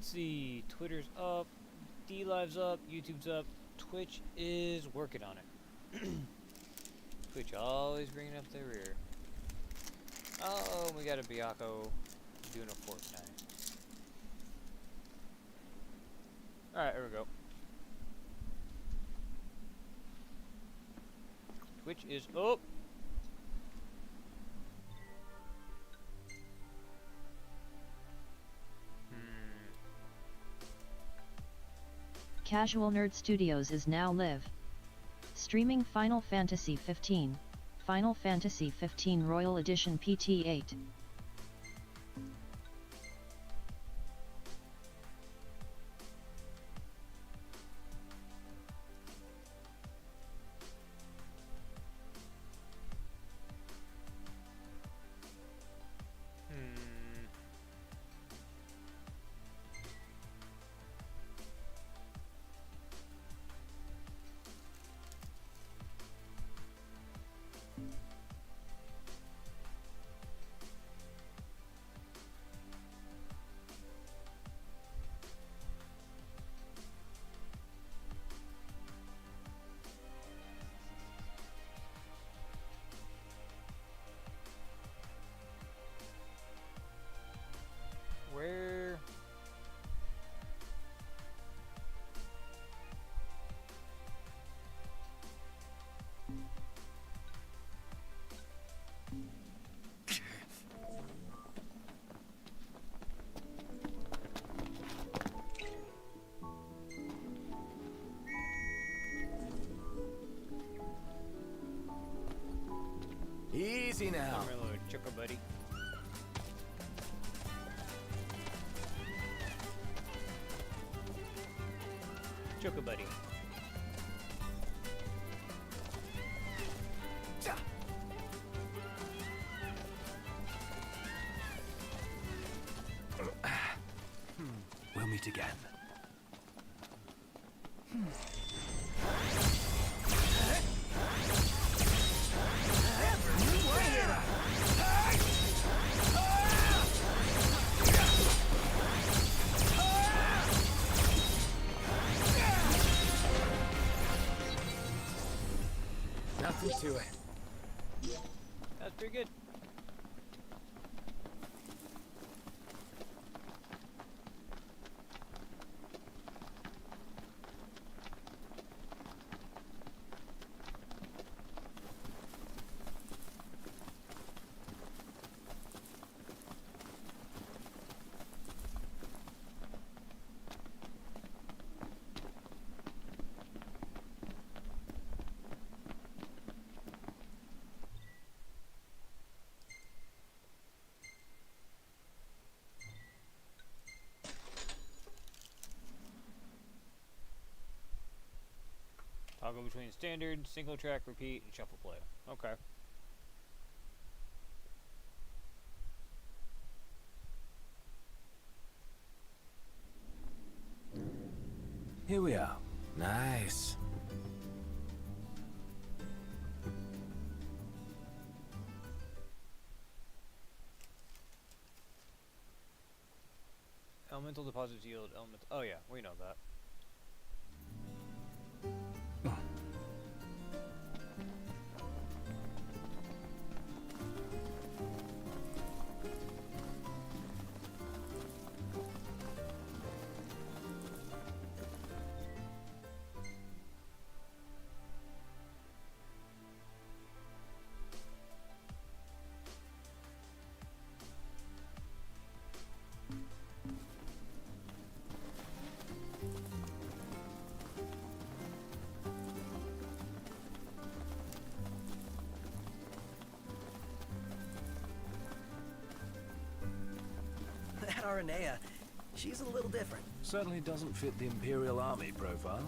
Let's see. Twitter's up. DLive's up. YouTube's up. Twitch is working on it. Twitch always bringing up the rear. Oh, we got a Biako doing a Fortnite. Alright, here we go. Twitch is up. Casual Nerd Studios is now live. Streaming Final Fantasy XV, Final Fantasy XV Royal Edition PT8. Where? Easy now. Come here, little Choco Buddy. Choco Buddy. We'll meet again. Nothing to it. That's pretty good. Toggle between standard, single track, repeat, and shuffle play. Okay. Here we are. Nice. Elemental deposits yield elemental. Oh yeah, we know that. That Aranea, she's a little different. Certainly doesn't fit the Imperial Army profile.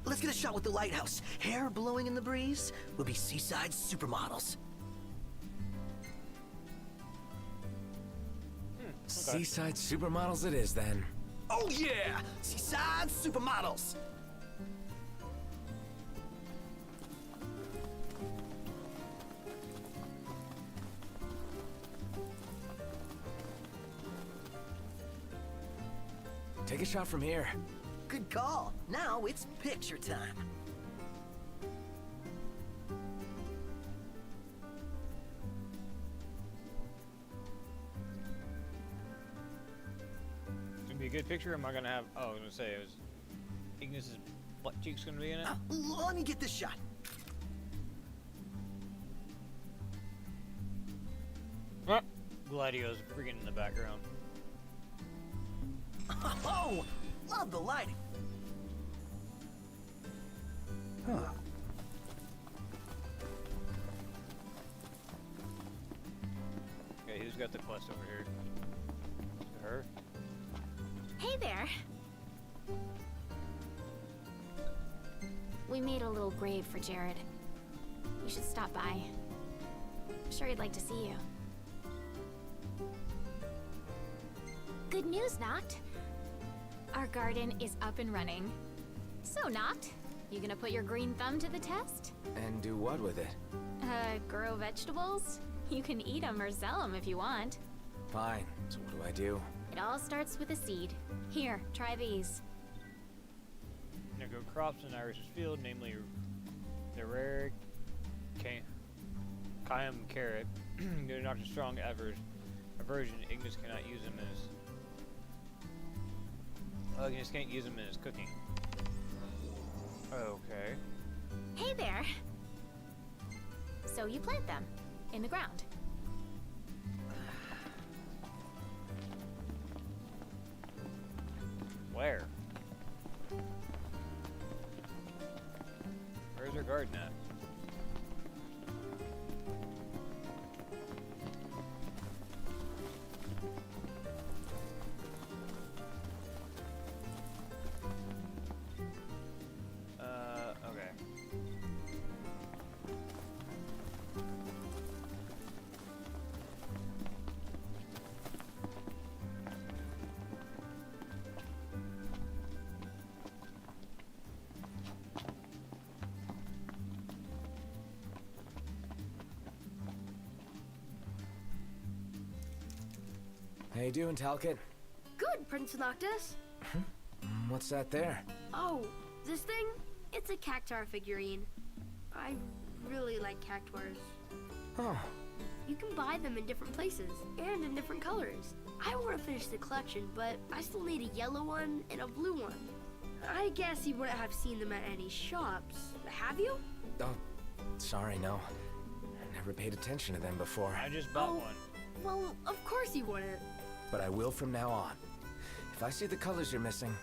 Let's get a shot with the lighthouse. Hair blowing in the breeze. We'll be seaside supermodels. Seaside supermodels it is then. Oh yeah! Seaside Supermodels! Take a shot from here. Good call. Now it's picture time. It's gonna be a good picture. Or am I gonna have? Oh, I was gonna say it was. Ignis's butt cheeks gonna be in it. Let me get this shot. Ah, Gladio's freaking in the background. Oh, love the lighting. Huh. Okay, who's got the quest over here? Her? Hey there. We made a little grave for Jared. You should stop by. I'm sure he'd like to see you. Good news, Noct. Our garden is up and running. So, Noct, you gonna put your green thumb to the test? And do what with it? Grow vegetables? You can eat them or sell them if you want. Fine. So what do I do? It all starts with a seed. Here, try these. Now grow crops in Iris's field, namely the rare Cayenne carrot. Due to Noctur's strong aversion, Ignis cannot use them as. Ignis can't use them in his cooking. Okay. Hey there. So you plant them in the ground. Where? Where's our garden at? Okay. How you doing, Talcott? Good, Prince Noctis. What's that there? Oh, this thing? It's a Cactuar figurine. I really like Cactuars. Oh, You can buy them in different places and in different colors. I want to finish the collection, but I still need a yellow one and a blue one. I guess you wouldn't have seen them at any shops. Have you? oh, sorry, no. I never paid attention to them before. I just bought Oh. one. Well, of course you wouldn't. But I will from now on. If I see the colors you're missing,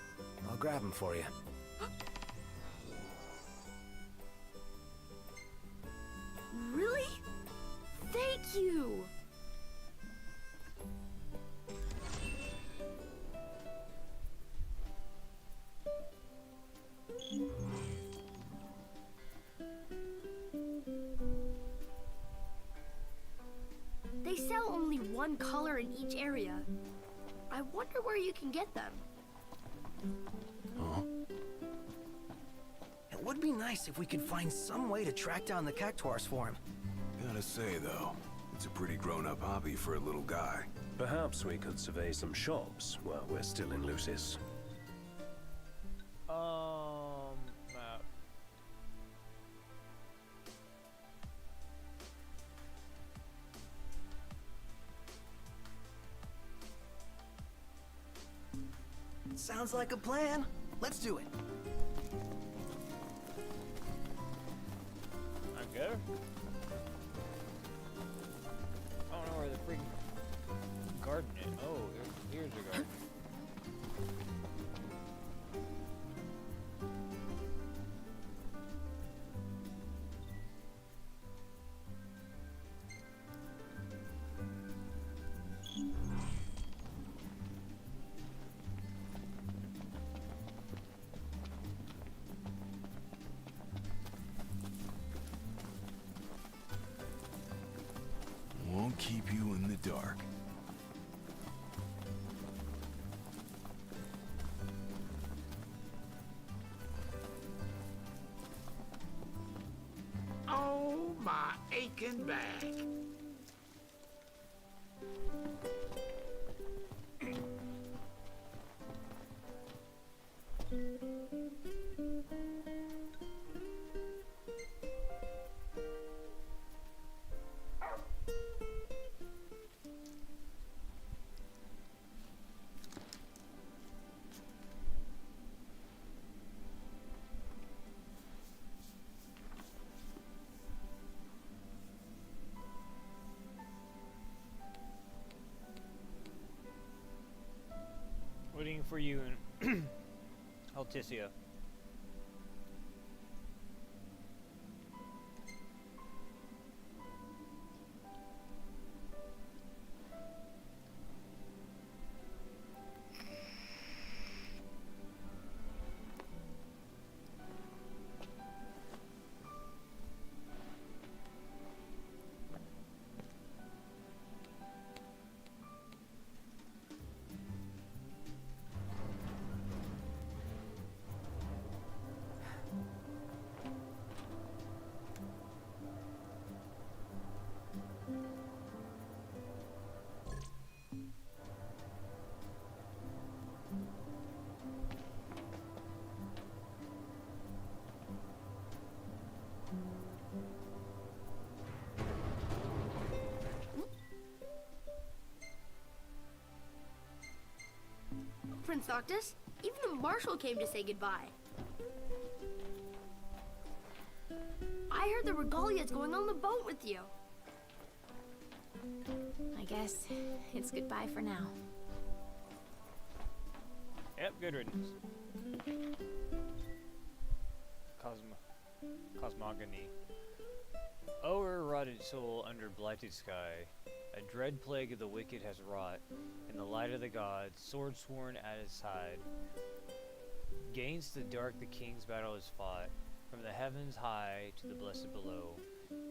I'll grab them for you. Really? Thank you! They sell only one color in each area. I wonder where you can get them. It would be nice if we could find some way to track down the Cactuars for him. Gotta say, though, it's a pretty grown-up hobby for a little guy. Perhaps we could survey some shops while we're still in Lucis. Map. Sounds like a plan. Let's do it. I'm good. I don't know where the freaking garden is. Oh, here's the garden. Won't keep you in the dark. aching back. Waiting for you in Alticia. Prince Noctis, even the Marshal came to say goodbye. I heard the Regalia's going on the boat with you. I guess it's goodbye for now. Yep, good riddance. Cosmogony. O'er rotted soul under blighted sky, a dread plague of the wicked has wrought. In the light of the gods, sword sworn at his side. Gainst the dark the king's battle is fought. From the heavens high to the blessed below,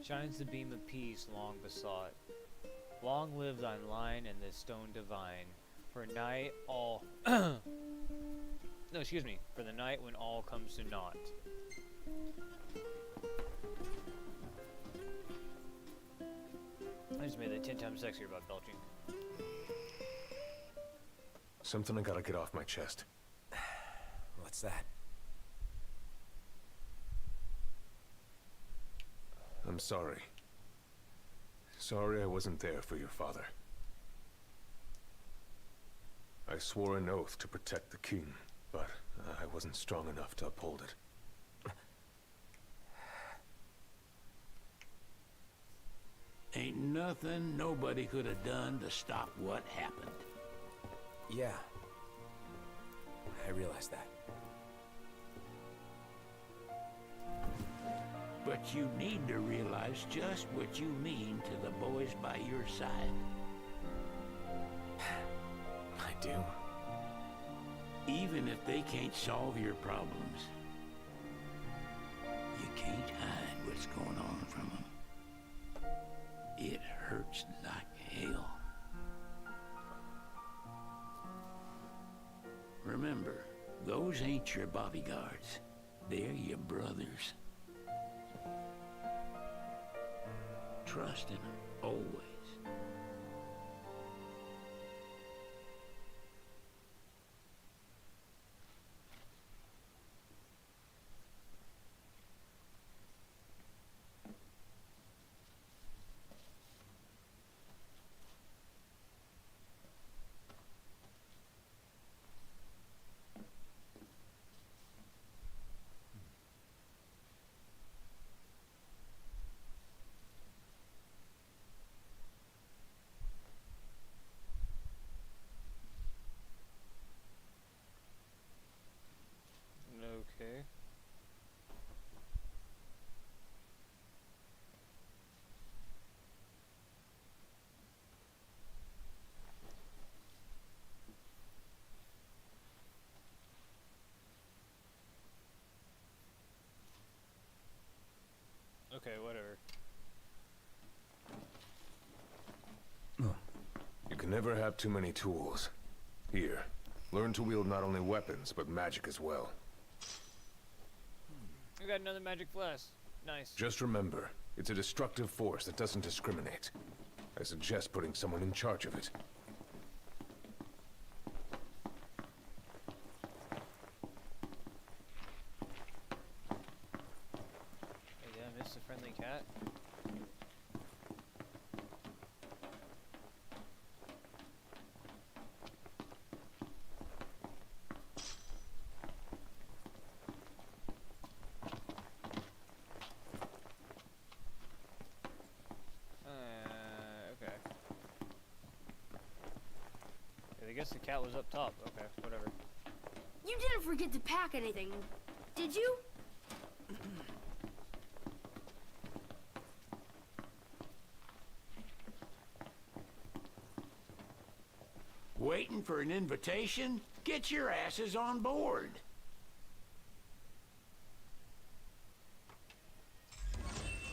shines the beam of peace long besought. Long live thine line and this stone divine, for night all no, excuse me, for the night when all comes to naught. I just made that 10 times sexier about belching. Something I gotta get off my chest. What's that? I'm sorry. Sorry I wasn't there for your father. I swore an oath to protect the king, but I wasn't strong enough to uphold it. Ain't nothing nobody could have done to stop what happened. Yeah. I realize that. But you need to realize just what you mean to the boys by your side. I do. Even if they can't solve your problems, you can't hide what's going on from them. It hurts like hell. Remember, those ain't your bodyguards. They're your brothers. Trust in them, always. Okay. Okay, whatever. You can never have too many tools. Here, learn to wield not only weapons, but magic as well. We got another magic flask. Nice. Just remember, It's a destructive force that doesn't discriminate. I suggest putting someone in charge of it. Hey, did I miss the friendly cat? Okay. Yeah, I guess the cat was up top. Okay, whatever. You didn't forget to pack anything, did you? Waiting for an invitation? Get your asses on board.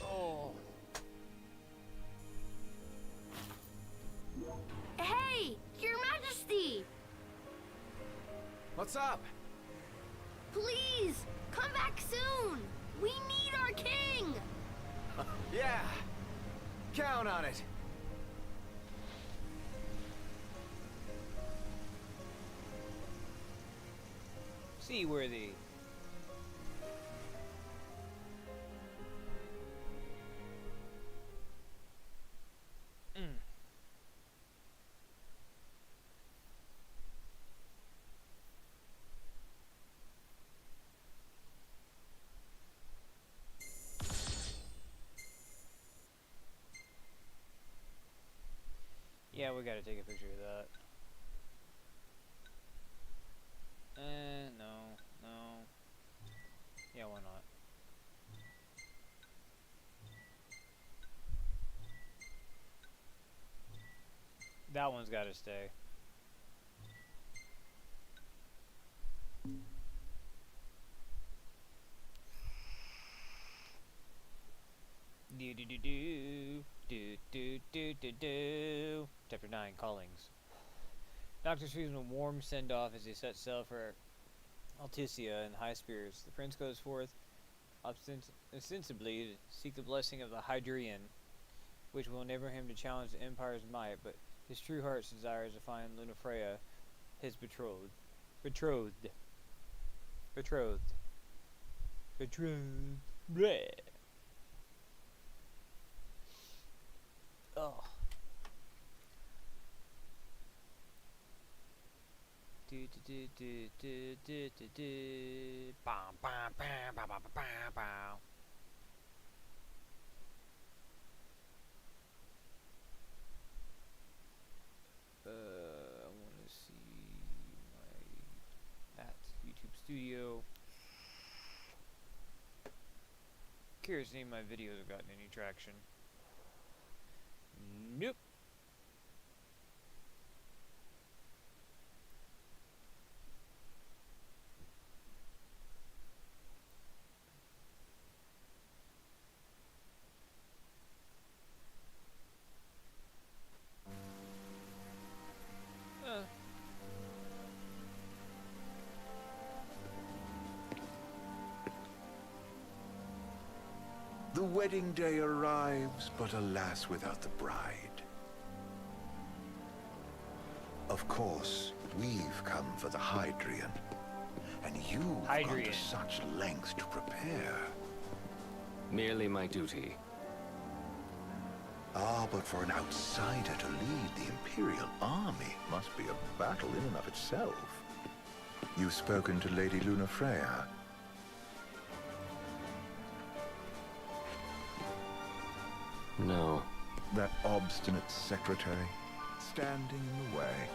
Oh. Hey, Your Majesty! What's up? Please, come back soon! We need our king! Yeah! Count on it! Seaworthy. Yeah, we gotta take a picture of that. No. Yeah, why not? That one's gotta stay. Do. Chapter 9, Callings. Doctor receives a warm send-off as he sets sail for Alticia in high spirits. The prince goes forth ostensibly to seek the blessing of the Hydreian, which will enable him to challenge the Empire's might, but his true heart's desire is to find Lunafreya, his betrothed. Bleh. Oh. Bam, bam, bam, bam, bam, bam, bam. I want to see that YouTube Studio. Curious if any of my videos have gotten any traction. Nope. The wedding day arrives, but alas, without the bride. Of course, we've come for the Hydreian. And you've gone to such lengths to prepare. Merely my duty. Ah, but for an outsider to lead the Imperial army must be a battle in and of itself. You've spoken to Lady Lunafreya. No. That obstinate secretary, standing in the way,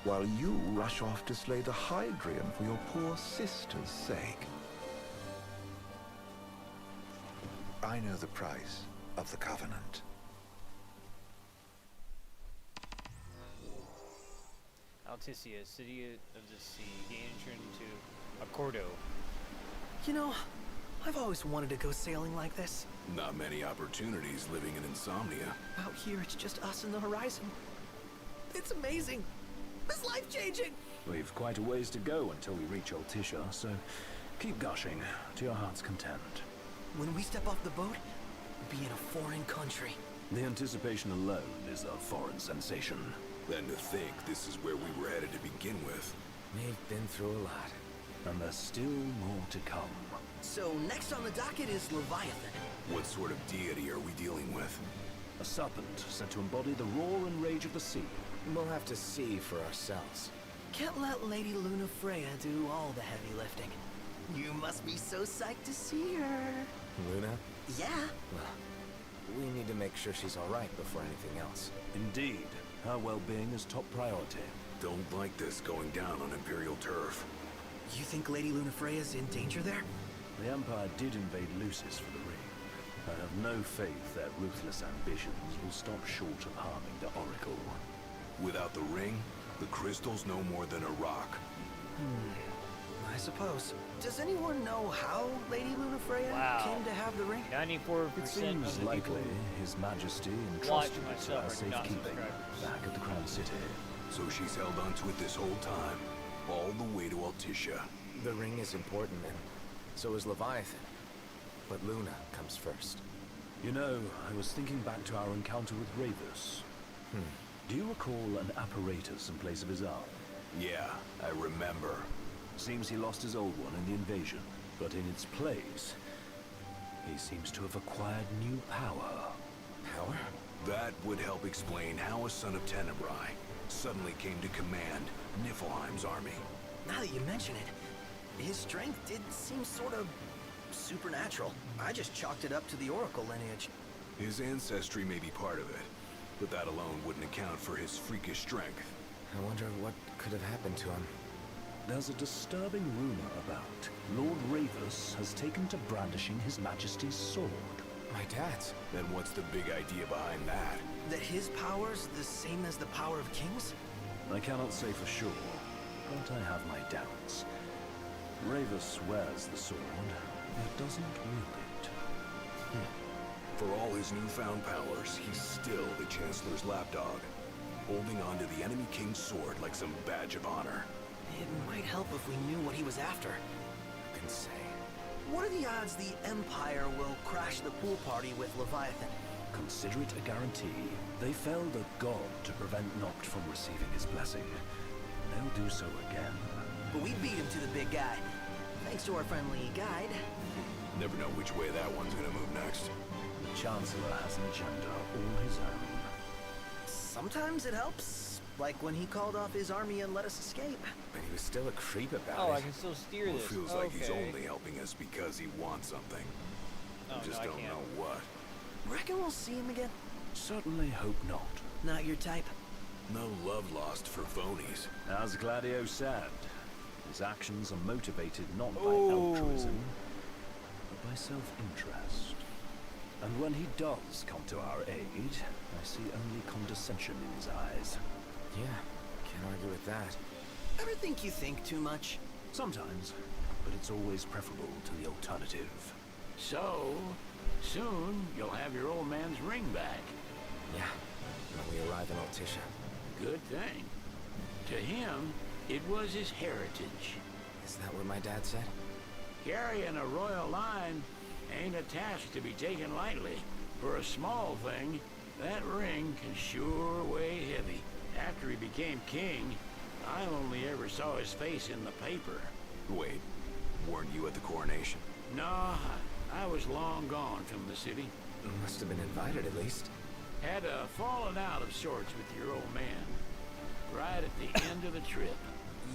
while you rush off to slay the Hydreian for your poor sister's sake. I know the price of the Covenant. Alticia, city of the sea, gain entry into Accordo. You know, I've always wanted to go sailing like this. Not many opportunities living in Insomnia. Out here, it's just us and the horizon. It's amazing. It's life-changing. We've quite a ways to go until we reach Alticia, so keep gushing to your heart's content. When we step off the boat, be in a foreign country. The anticipation alone is a foreign sensation. Then to think this is where we were headed to begin with. We've been through a lot. And there's still more to come. So next on the docket is Leviathan. What sort of deity are we dealing with? A serpent said to embody the roar and rage of the sea. We'll have to see for ourselves. Can't let Lady Luna Freya do all the heavy lifting. You must be so psyched to see her. Luna? Yeah. Well, we need to make sure she's alright before anything else. Indeed, her well-being is top priority. Don't like this going down on Imperial turf. You think Lady Luna Freya's in danger there? The Empire did invade Lucis for the ring. I have no faith their ruthless ambitions will stop short of harming the Oracle. Without the ring, the crystal's no more than a rock. I suppose. Does anyone know how Lady Luna Freya came to have the ring? 94% It seems of the likely people His Majesty watching entrusted it to myself our are not safekeeping subscribers. back at the Crown City. So she's held onto it this whole time, all the way to Altissia. The ring is important, and so is Leviathan. But Luna comes first. You know, I was thinking back to our encounter with Ravus. Do you recall an apparatus in place of his arm? Yeah, I remember. Seems he lost his old one in the invasion, but in its place, he seems to have acquired new power. Power? That would help explain how a son of Tenebrae suddenly came to command Niflheim's army. Now that you mention it, his strength did seem sort of supernatural. I just chalked it up to the Oracle lineage. His ancestry may be part of it, but that alone wouldn't account for his freakish strength. I wonder what could have happened to him. There's a disturbing rumor about Lord Ravus has taken to brandishing His Majesty's sword. My dad's? Then what's the big idea behind that? That his power's the same as the power of kings? I cannot say for sure, but I have my doubts. Ravus wears the sword, yet doesn't wield it. For all his newfound powers, he's still the Chancellor's lapdog, holding on to the enemy king's sword like some badge of honor. It might help if we knew what he was after. Who can say? What are the odds the Empire will crash the pool party with Leviathan? Consider it a guarantee. They felled a god to prevent Noct from receiving his blessing. They'll do so again. But we beat him to the big guy, thanks to our friendly guide. Never know which way that one's gonna move next. The Chancellor has an agenda all his own. Sometimes it helps, like when he called off his army and let us escape. But he was still a creep about Oh, it. I can still steer Well, it this. feels okay. like he's only helping us because he wants something. Oh, I just no, I don't can't. know what. Reckon we'll see him again? Certainly hope not. Not your type. No love lost for phonies. As Gladio said, his actions are motivated not by Ooh. altruism, but by self-interest. And when he does come to our aid, I see only condescension in his eyes. Yeah, can't argue with that. Ever think you think too much? Sometimes, but it's always preferable to the alternative. So, soon you'll have your old man's ring back. Yeah, when we arrive in Altissia. Good thing. To him, it was his heritage. Is that what my dad said? Carrying a royal line ain't a task to be taken lightly. For a small thing, that ring can sure weigh heavy. After he became king, I only ever saw his face in the paper. Wait, weren't you at the coronation? No, I was long gone from the city. Must have been invited at least. Had a falling out of sorts with your old man. Right at the end of the trip.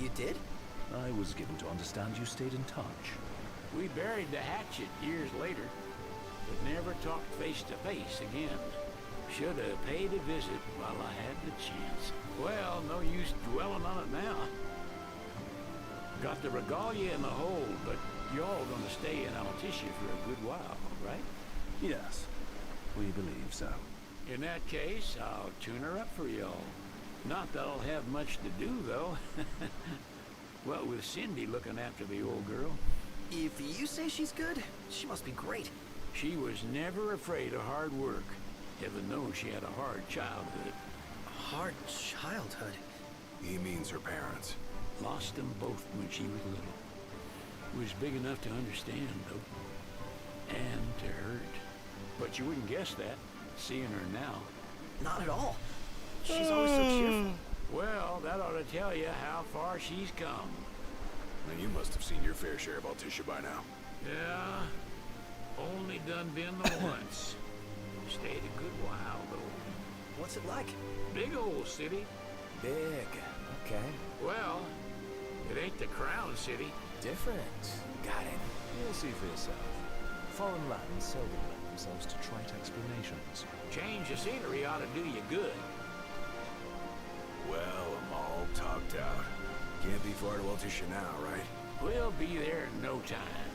You did? I was given to understand you stayed in touch. We buried the hatchet years later, but never talked face to face again. Should have paid a visit while I had the chance. Well, no use dwelling on it now. Got the regalia in the hold, but y'all gonna stay in Altissia for a good while, right? Yes, we believe so. In that case, I'll tune her up for y'all. Not that I'll have much to do, though. Well, with Cindy looking after the old girl. If you say she's good, she must be great. She was never afraid of hard work. Heaven knows she had a hard childhood. Hard childhood? He means her parents. Lost them both when she was little. Was big enough to understand, though. And to hurt. But you wouldn't guess that, seeing her now. Not at all. She's always so cheerful. Well, that ought to tell you how far she's come. And you must have seen your fair share of Altissia by now. Yeah, only done been the once. Stayed a good while, though. What's it like? Big old city. Big. Okay. Well, it ain't the Crown City. Different. Got it. You'll see for yourself. Foreign lands seldom lend themselves to trite explanations. Change of scenery ought to do you good. Well, I'm all talked out. Can't be far to Altissia now, right? We'll be there in no time.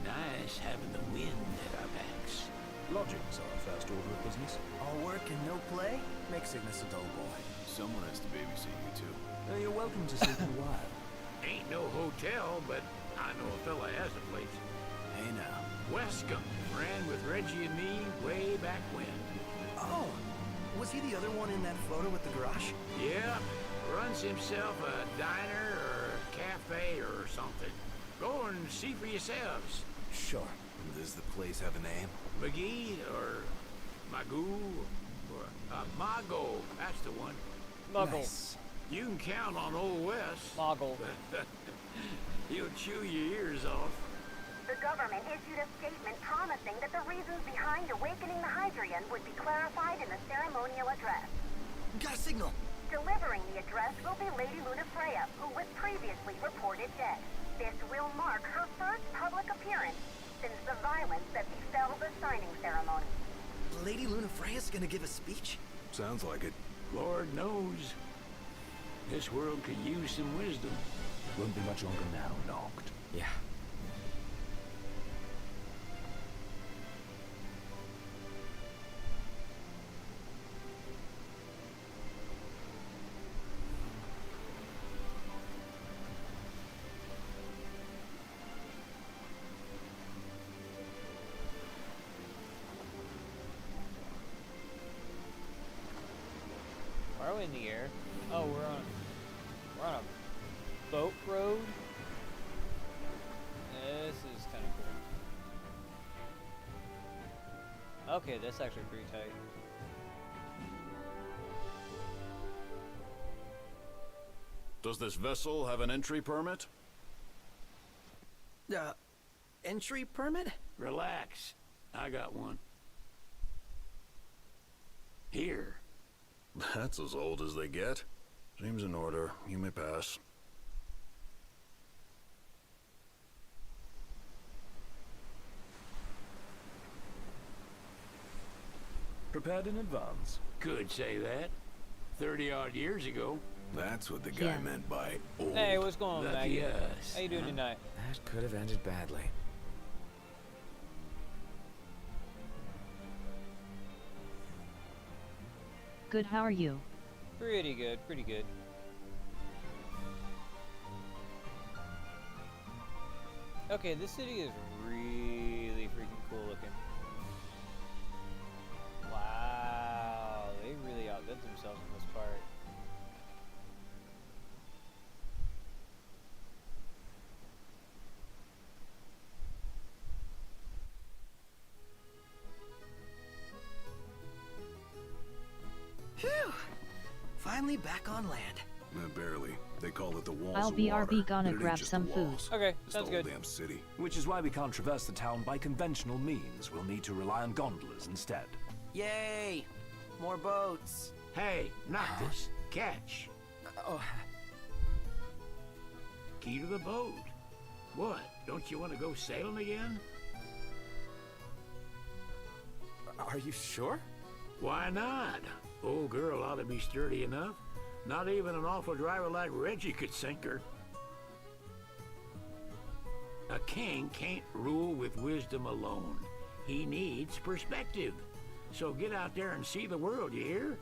Nice having the wind at our backs. Lodgings are a first order of business. All work and no play? Make Cygnus a dull boy. Someone has to babysit you, too. You're welcome to sleep a while. Ain't no hotel, but I know a fella has a place. Hey now. Wescombe ran with Reggie and me way back when. Oh, was he the other one in that photo with the garage? Yeah, runs himself a diner or cafe or something. Go and see for yourselves. Sure. Does the place have a name? McGee or Magoo or Mago, that's the one. Muggle. Nice. You can count on Old West. Moggle. He'll chew your ears off. The government issued a statement promising that the reasons behind awakening the Hydrian would be clarified in the ceremonial address. Got a signal. Delivering the address will be Lady Lunafreya, who was previously reported dead. This will mark her first public appearance since the violence that befell the signing ceremony. Lady Lunafreya's gonna give a speech? Sounds like it. Lord knows. This world could use some wisdom. Won't be much longer now, Noct. Yeah. Are we in the air? Oh, we're on a boat road. This is kind of cool. Okay, that's actually pretty tight. Does this vessel have an entry permit? Entry permit? Relax. I got one. Here. That's as old as they get. Seems in order. You may pass. Prepared in advance. Could say that. 30-odd years ago. That's what the guy Yeah. meant by old. Hey, what's going on, Lucky Maggie? us. How you doing tonight? That could have ended badly. Good, how are you? Pretty good, pretty good. Okay, this city is really freaking cool looking. Wow, they really outdid themselves in this part. Phew! Finally back on land. Barely. They call it the walls I'll of BRB water, gonna but it ain't grab just some the food. walls. Okay, It's sounds the whole good. damn city. Which is why we can't traverse the town by conventional means. We'll need to rely on gondolas instead. Yay! More boats. Hey, Noctis, catch. Oh, Key to the boat. What? Don't you want to go sailing again? Are you sure? Why not? Old girl ought to be sturdy enough. Not even an awful driver like Reggie could sink her. A king can't rule with wisdom alone. He needs perspective. So get out there and see the world, you hear?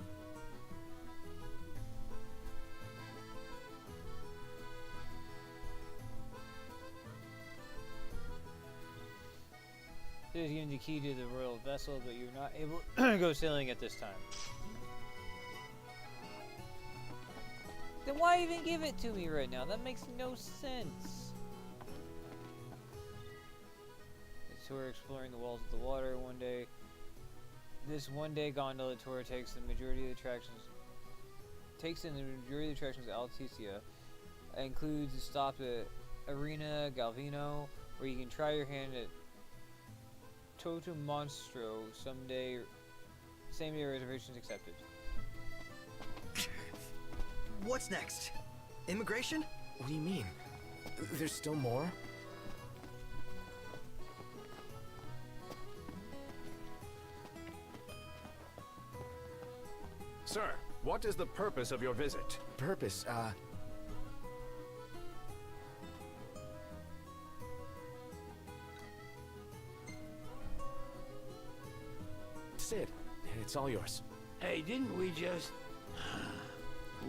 There's given the key to the royal vessel, but you're not able to go sailing at this time. Then why even give it to me right now? That makes no sense. So we're exploring the walls of the water one day. This one-day gondola tour takes in the majority of the attractions at Alticia. It includes a stop at Arena Galvino, where you can try your hand at Toto Monstro same day reservations accepted. What's next? Immigration? What do you mean? There's still more? Sir, what is the purpose of your visit? Purpose, Sid, it's all yours. Hey, didn't we just...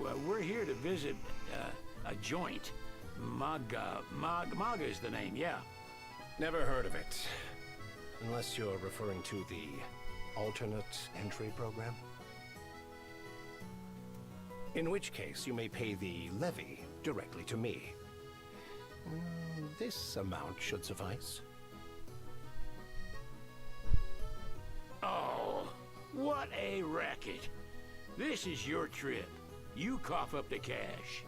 Well, we're here to visit a joint. Maga is the name, yeah. Never heard of it. Unless you're referring to the alternate entry program. In which case, you may pay the levy directly to me. This amount should suffice. Oh, what a racket. This is your trip. You cough up the cash.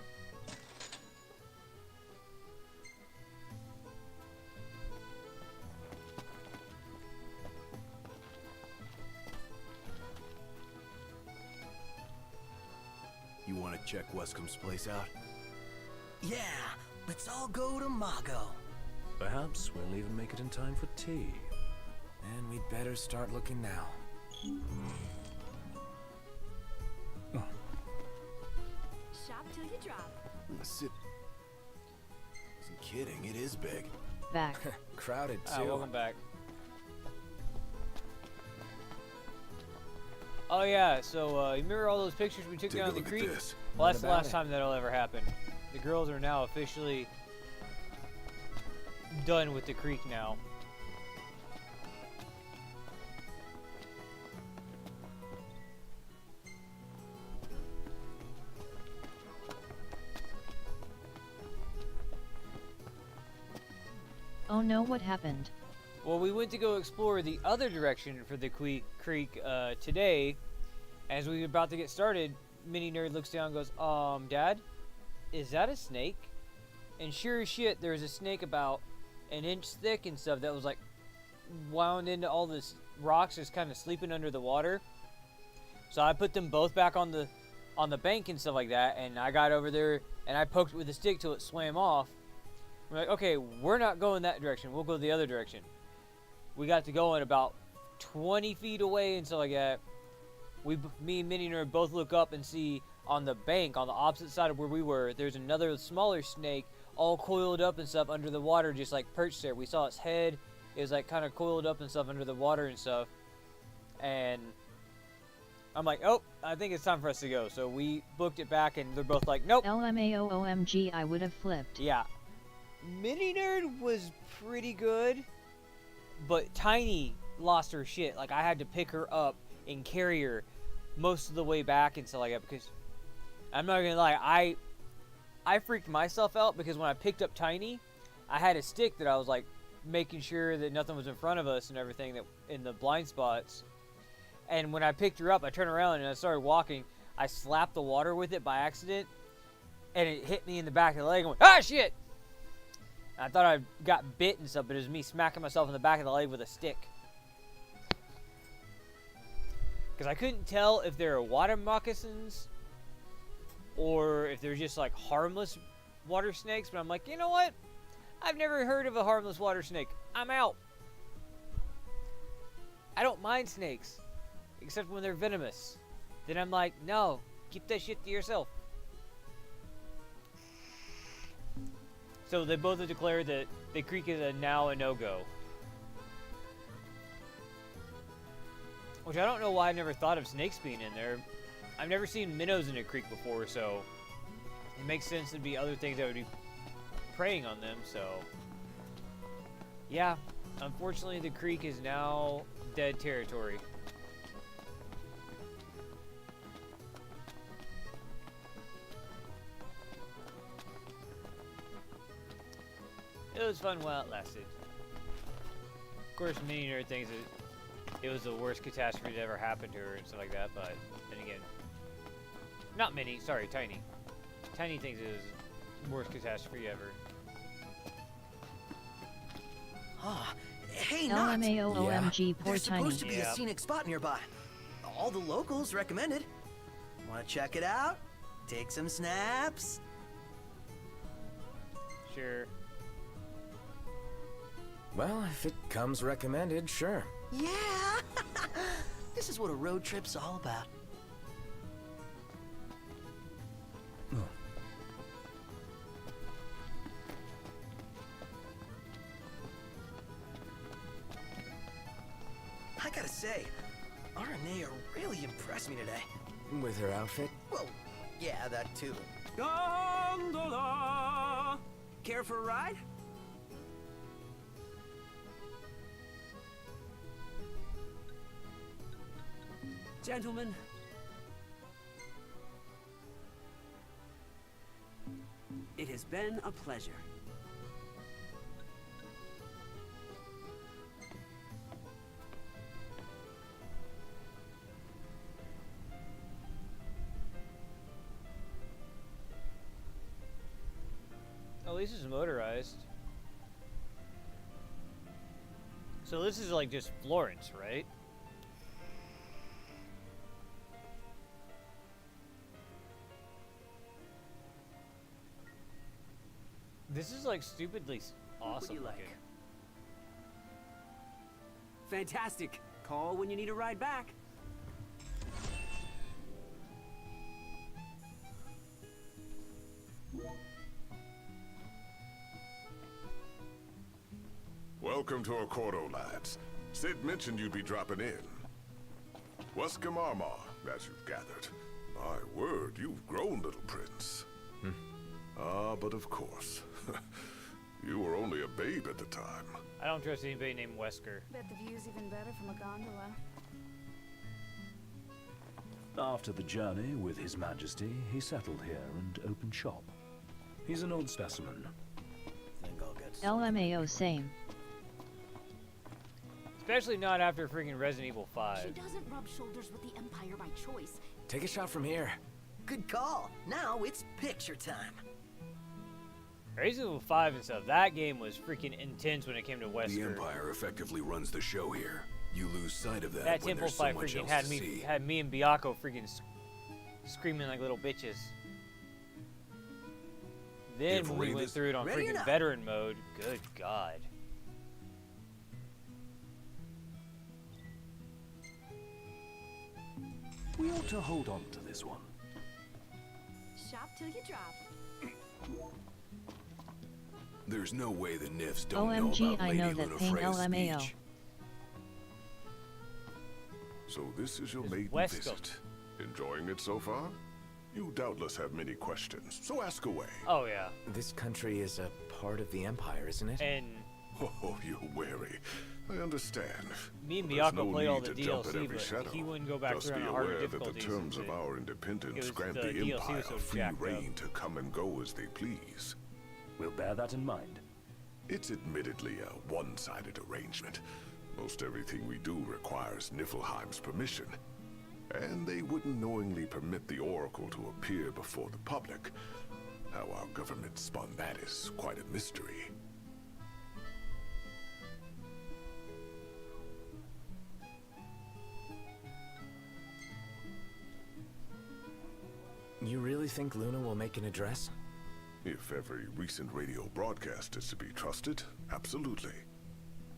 You want to check Wescomb's place out? Yeah, let's all go to Mago. Perhaps we'll even make it in time for tea. And we'd better start looking now. Shop till you drop. Sid isn't kidding, it is big. Back. Crowded, too. Welcome back. Oh yeah, so you remember all those pictures we took Take a down the look at creek? this. Well, that's What the about last it? time that'll ever happen. The girls are now officially done with the creek now. Oh no, what happened? Well, we went to go explore the other direction for the creek today. As we were about to get started, Mini Nerd looks down and goes, Dad, is that a snake? And sure as shit, there was a snake about an inch thick and stuff that was like wound into all this rocks, just kind of sleeping under the water. So I put them both back on the bank and stuff like that, and I got over there and I poked it with a stick till it swam off. We're like, okay, we're not going that direction. We'll go the other direction. We got to going about 20 feet away and stuff like that. Me and Mini Nerd both look up and see on the bank, on the opposite side of where we were, there's another smaller snake all coiled up and stuff under the water, just like perched there. We saw its head. It was like kind of coiled up and stuff under the water and stuff. And I'm like, oh, I think it's time for us to go. So we booked it back, and they're both like, nope. LMAOOMG, I would have flipped. Yeah. Mini Nerd was pretty good, but Tiny lost her shit. Like, I had to pick her up and carry her most of the way back and stuff like that, because I'm not gonna lie, I freaked myself out because when I picked up Tiny, I had a stick that I was like making sure that nothing was in front of us and everything that in the blind spots. And when I picked her up, I turned around and I started walking. I slapped the water with it by accident, and it hit me in the back of the leg and went, ah, shit! I thought I got bit and stuff, but it was me smacking myself in the back of the leg with a stick. Because I couldn't tell if they were water moccasins or if they're just like harmless water snakes. But I'm like, you know what? I've never heard of a harmless water snake. I'm out. I don't mind snakes, except when they're venomous. Then I'm like, no, keep that shit to yourself. So they both have declared that the creek is now a no-go. Which I don't know why I've never thought of snakes being in there. I've never seen minnows in a creek before, so it makes sense to be other things that would be preying on them, so... Yeah, unfortunately the creek is now dead territory. It was fun while it lasted. Of course, Mini Nerd thinks that it was the worst catastrophe that ever happened to her and stuff like that, but then again, not many, sorry, Tiny. Tiny thinks it was the worst catastrophe ever. Ah, hey, Not! LMAO OMG, poor There's Tiny. supposed to be a scenic spot nearby. All the locals recommend it. Want to check it out? Take some snaps? Sure. Well, if it comes recommended, sure. Yeah! This is what a road trip's all about. I gotta say, Aranea really impressed me today. With her outfit? Well, yeah, that too. Gondola! Care for a ride? Gentlemen. It has been a pleasure. At least it's motorized. So this is like just Florence, right? This is like stupidly awesome you like? looking. Fantastic. Call when you need a ride back. Welcome to Accordo, lads. Sid mentioned you'd be dropping in. Wesker Marmar, as you've gathered. My word, you've grown, little prince. Ah, but of course. You were only a babe at the time. I don't trust anybody named Wesker. Bet the view's even better from a gondola. After the journey with His Majesty, he settled here and opened shop. He's an old specimen. Think I'll get LMAO same. Especially not after freaking Resident Evil 5. She doesn't rub shoulders with the Empire by choice. Take a shot from here. Good call. Now it's picture time. Resident Evil 5 and stuff, that game was freaking intense when it came to Wesker. The Empire effectively runs the show here. You lose sight of that, That when temple there's so fight much freaking else had to me see. had me and Byakuya freaking screaming like little bitches. Then when we went through it on Ready or freaking not? veteran mode, good God. We ought to hold on to this one. Shop till you drop. There's no way the Nifs don't OMG, know about I Lady know that pain Lunafreya's LMAO. speech. So this is your It's maiden Wesker. visit. Enjoying it so far? You doubtless have many questions, so ask away. Oh yeah. This country is a part of the Empire, isn't it? And Oh, you're wary. I understand. me and There's Byakuya no played all need the to jump at DLC, every but shadow. he wouldn't go back Just through be on harder aware that the difficulties. terms since of our independence was- grant the the DLC was Empire so free jacked up. reign to come and go as they please. We'll bear that in mind. It's admittedly a one-sided arrangement. Most everything we do requires Niflheim's permission. And they wouldn't knowingly permit the Oracle to appear before the public. How our government spun that is quite a mystery. You really think Luna will make an address? If every recent radio broadcast is to be trusted, absolutely.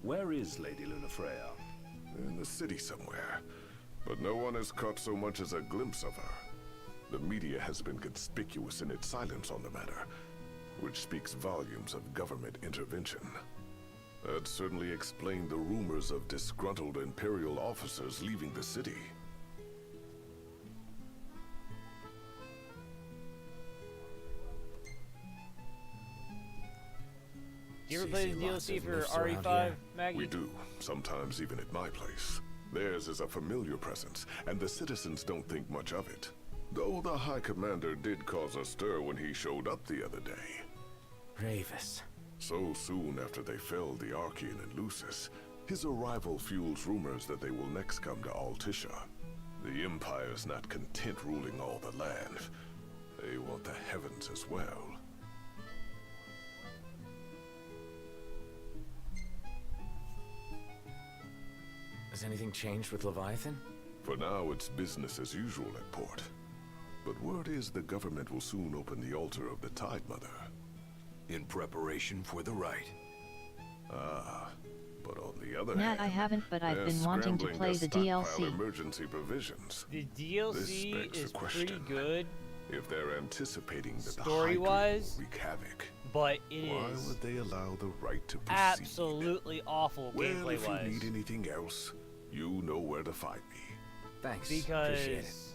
Where is Lady Lunafreya? In the city somewhere. But no one has caught so much as a glimpse of her. The media has been conspicuous in its silence on the matter, which speaks volumes of government intervention. That certainly explained the rumors of disgruntled Imperial officers leaving the city. Do you ever play the See lots DLC of for nifs around RE5, here. Maggie? We do, sometimes even at my place. Theirs is a familiar presence, and the citizens don't think much of it. Though the High Commander did cause a stir when he showed up the other day. Ravis. So soon after they felled the Archean and Lucis, His arrival fuels rumors that they will next come to Altisha. The Empire's not content ruling all the land. They want the heavens as well. Has anything changed with Leviathan? For now, it's business as usual at port. But word is the government will soon open the altar of the Tide Mother. In preparation for the rite. Ah, but on the other Nat, hand, I haven't, but I've they're been wanting to scrambling play to the stockpile DLC. emergency provisions. The This DLC begs the is pretty question. good If they're anticipating that the story-wise, Hydra will wreak havoc, but it why is would they allow the right to proceed? absolutely awful Well, if you gameplay-wise. need anything else, you know where to find me. Thanks. Appreciate it. Because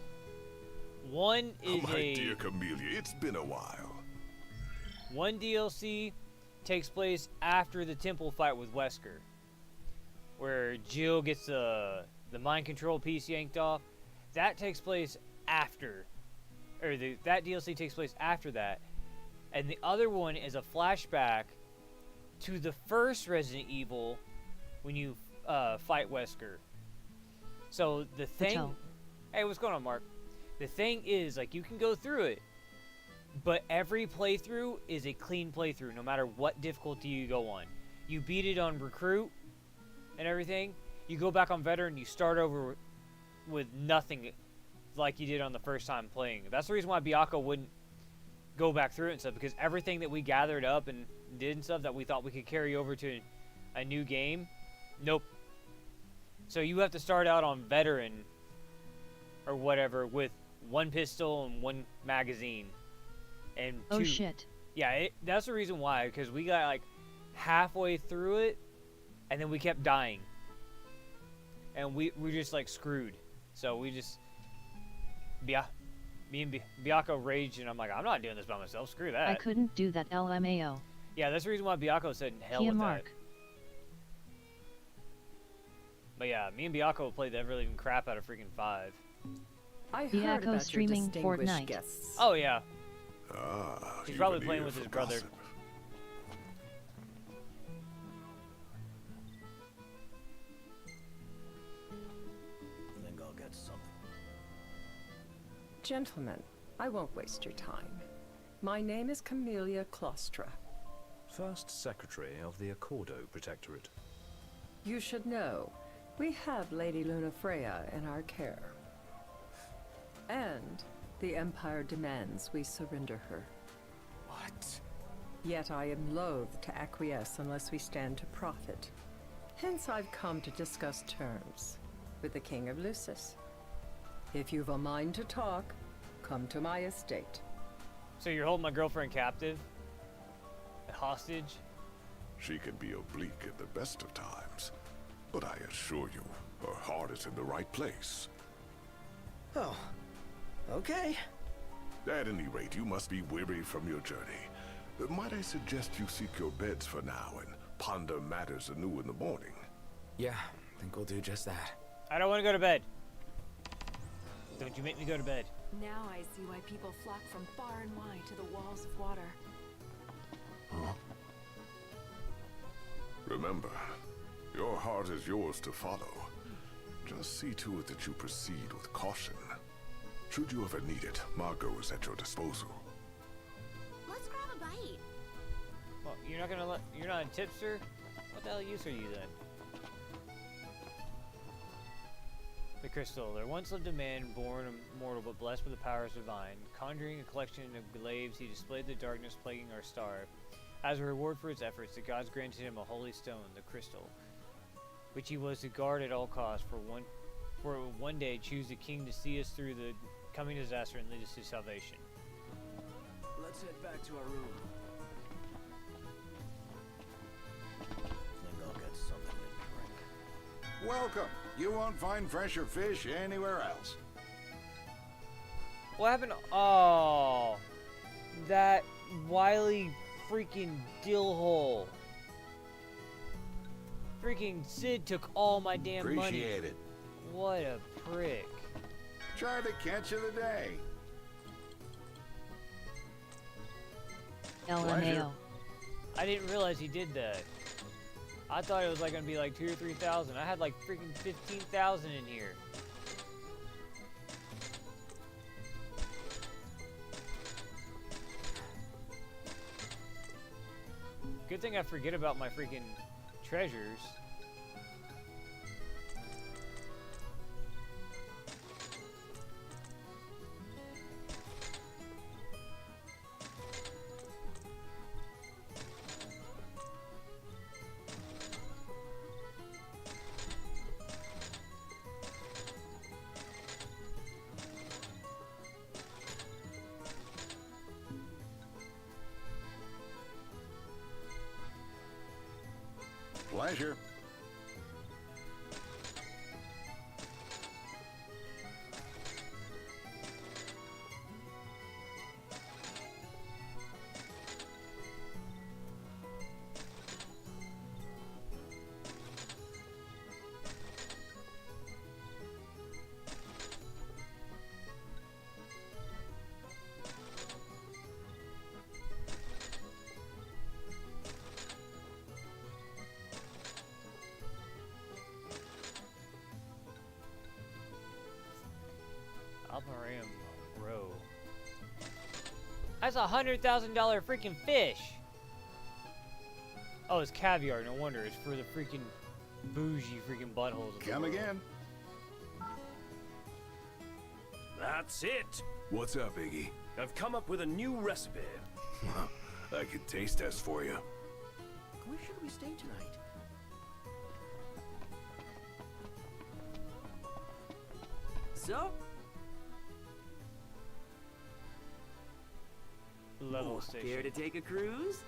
one is My dear Camellia, it's been a while. one DLC takes place after the temple fight with Wesker, where Jill gets the mind control piece yanked off. That takes place after, or that DLC takes place after that, and the other one is a flashback to the first Resident Evil when you fight Wesker. So the thing, Patel. hey, what's going on, Mark? The thing is, like, you can go through it, but every playthrough is a clean playthrough, no matter what difficulty you go on. You beat it on Recruit and everything, you go back on Veteran, you start over with nothing like you did on the first time playing. That's the reason why Biako wouldn't go back through it and stuff, because everything that we gathered up and did and stuff that we thought we could carry over to a new game, nope. So you have to start out on Veteran or whatever with one pistol and one magazine and two. Oh shit. Yeah, that's the reason why, because we got like halfway through it and then we kept dying and we just like screwed. So we just me and Biako raged, and I'm like, I'm not doing this by myself, screw that. I couldn't do that LMAO. Yeah, that's the reason why Biako said hell Kia with Mark. that. But yeah, me and Biako played the ever-living crap out of freaking 5. I heard Biako about streaming your distinguished Fortnite. guests. Oh yeah. Ah, He's you've probably an playing ear with for his brother. gossip. Think I'll get something. Gentlemen, I won't waste your time. My name is Camellia Claustra. First Secretary of the Accordo Protectorate. You should know, we have Lady Lunafreya in our care. And the Empire demands we surrender her. What? Yet I am loath to acquiesce unless we stand to profit. Hence I've come to discuss terms with the King of Lucis. If you've a mind to talk, come to my estate. So you're holding my girlfriend captive? A hostage? She can be oblique at the best of times, but I assure you, her heart is in the right place. Oh, okay. At any rate, you must be weary from your journey. Might I suggest you seek your beds for now and ponder matters anew in the morning? Yeah, I think we'll do just that. I don't want to go to bed. Don't you make me go to bed. Now I see why people flock from far and wide to the walls of water. Huh? Remember, your heart is yours to follow. Just see to it that you proceed with caution. Should you ever need it, Margot is at your disposal. Let's grab a bite. Well, you're not a tipster? What the hell use are you then? The crystal. There once lived a man born immortal but blessed with the powers divine. Conjuring a collection of glaives, he displayed the darkness plaguing our star. As a reward for his efforts, the gods granted him a holy stone, the crystal, which he was to guard at all costs. For one day, choose the king to see us through the coming disaster and lead us to salvation. Let's head back to our room. Think I'll get something to drink. Welcome. You won't find fresher fish anywhere else. What happened? Oh, that wily freaking dill hole. Freaking Sid took all my damn money. Appreciate it. What a prick. Try the catch of the day. LMAO. I didn't realize he did that. I thought it was like gonna be like 2,000 or 3,000. I had like freaking 15,000 in here. Good thing I forget about my freaking treasures. Pleasure. Alparium Row. That's $100,000 freaking fish. Oh, it's caviar. No wonder. It's for the freaking bougie freaking buttholes. Of Come the world. again. That's it! What's up, Iggy? I've come up with a new recipe. I could taste test for you. Where should we stay tonight? So, Level station. care to take a cruise?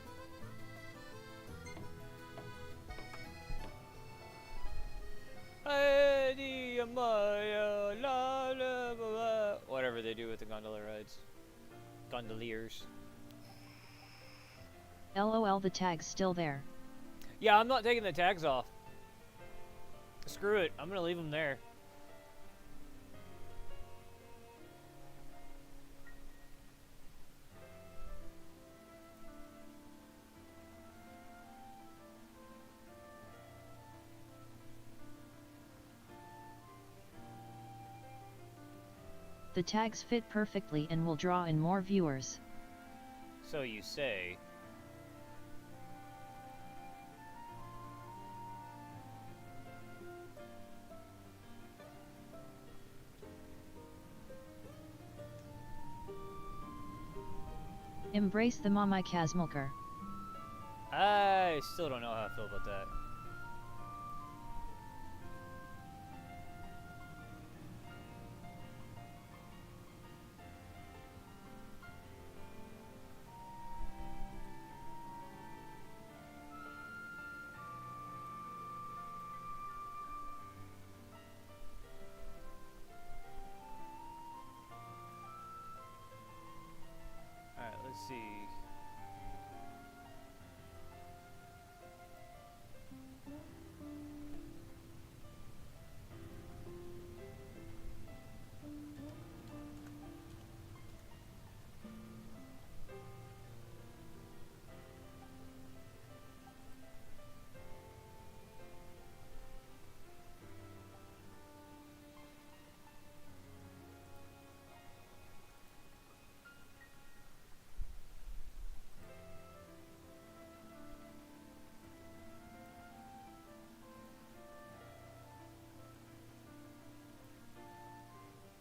Whatever they do with the gondola rides. Gondoliers. LOL, the tag's still there. Yeah, I'm not taking the tags off. Screw it. I'm gonna leave them there. The tags fit perfectly and will draw in more viewers. So you say. Embrace the Mama Kazmulker. I still don't know how I feel about that. Alright, let's see.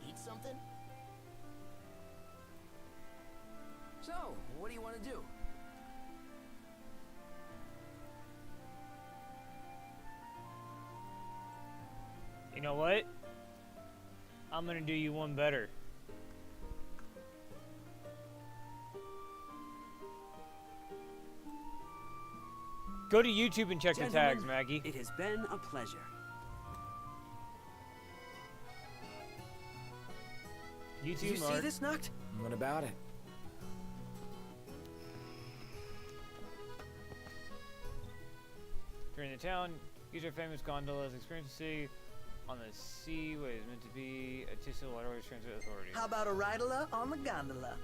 Eat something? So, what do you want to do? You know what? I'm gonna do you one better. Go to YouTube and check the tags, Maggie. It has been a pleasure. Did you see this, Noct? What about it? During the town, use our famous gondolas. Experience the sea on the sea what is meant to be a Tissot Waterways Transit Authority. How about a ridola on the gondola?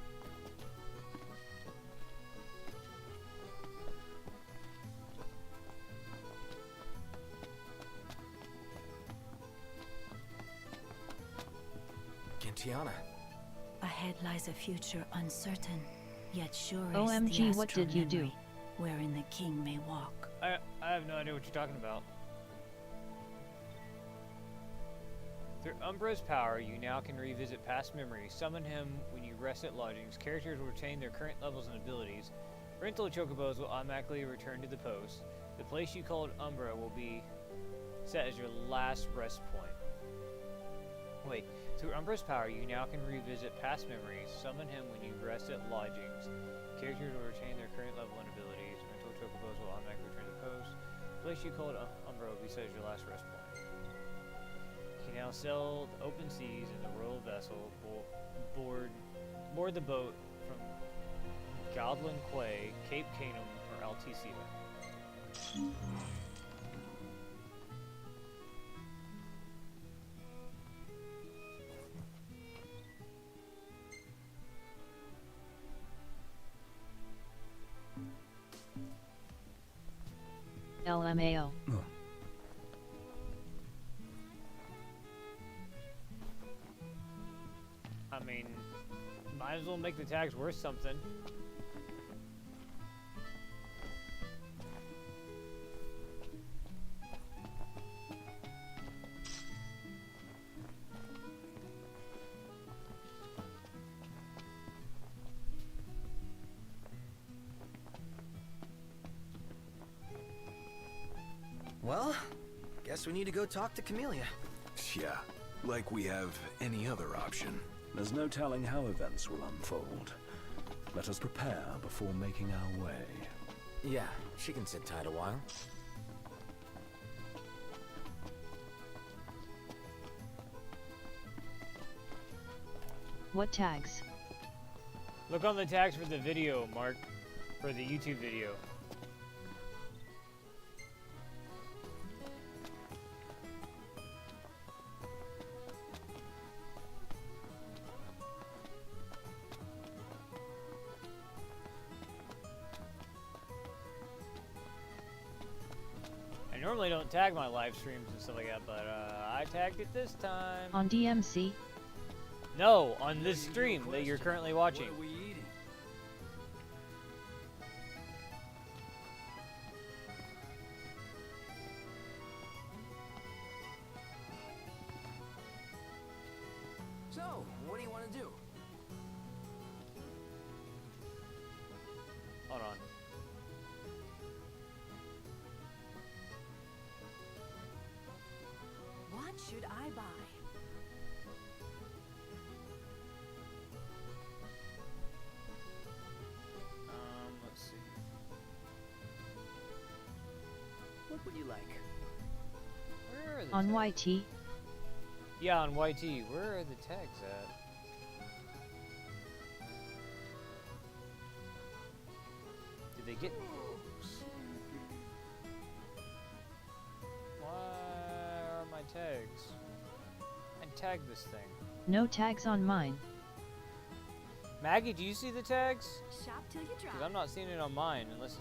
Tiana. Ahead lies a future uncertain, yet sure is OMG, the what did you do? memory wherein the king may walk. I have no idea what you're talking about. Through Umbra's power, you now can revisit past memories. Summon him when you rest at lodgings. Characters will retain their current levels and abilities. Rental chocobos will automatically return to the post. The place you called Umbra will be set as your last rest point. Wait, through Umbra's power, you now can revisit past memories. Summon him when you rest at lodgings. Characters will retain their current level and abilities. Rental chocobos will automatically return to the post. The place you called Umbra will be set as your last rest point. You can now sail the open seas in the royal vessel, board the boat from Godlin Quay, Cape Canum, or Alticia. LMAO. I mean, might as well make the tags worth something. Well, guess we need to go talk to Camellia. Yeah, like we have any other option. There's no telling how events will unfold. Let us prepare before making our way. Yeah, she can sit tight a while. What tags? Look on the tags for the video, Mark. For the YouTube video. I normally don't tag my live streams and stuff like that, but I tagged it this time. On DMC? No, on this stream that you're currently watching. What are we eating? So, what do you want to do? Hold on. What should I buy? Let's see. What would you like? Where are the On tags? YT? Yeah, on YT. Where are the tags at? Did they get... Where are my tags? I tagged this thing. No tags on mine. Maggie, do you see the tags? Shop till you drop. Because I'm not seeing it on mine, unless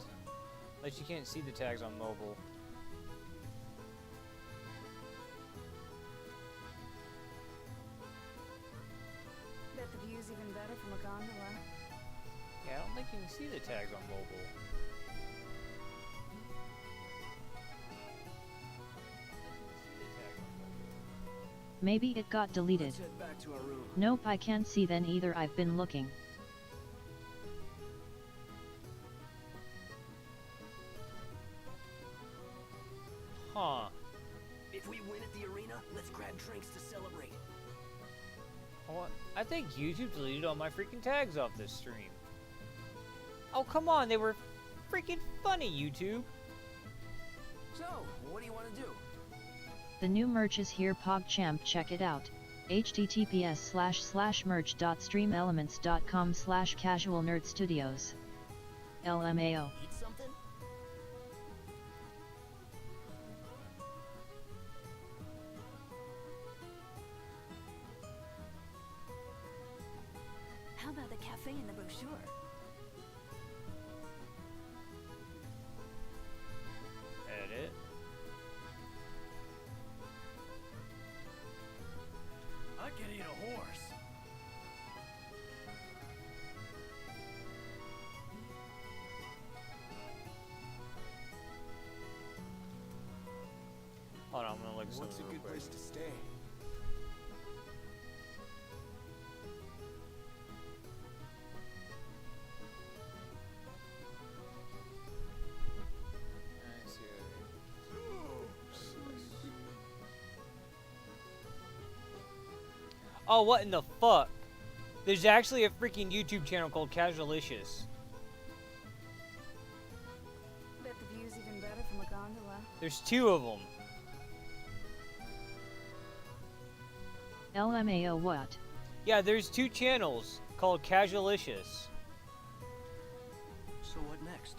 you can't see the tags on mobile. Bet the view's even better from a gondola. Yeah, I don't think you can see the tags on mobile. Maybe it got deleted. Let's head back to our room. Nope, I can't see then either. I've been looking. Huh. If we win at the arena, let's grab drinks to celebrate. What? I think YouTube deleted all my freaking tags off this stream. Oh, come on, they were freaking funny, YouTube. So, what do you want to do? The new merch is here, PogChamp, check it out. https://merch.streamelements.com/casualnerdstudios. LMAO. Eat something? How about the cafe in the brochure? Edit. I can eat a horse. What's a good place to stay? Oh, what in the fuck? There's actually a freaking YouTube channel called Casualicious. Bet the view's even better from a gondola. There's 2 of them. LMAO what? Yeah, there's 2 channels called Casualicious. So what next?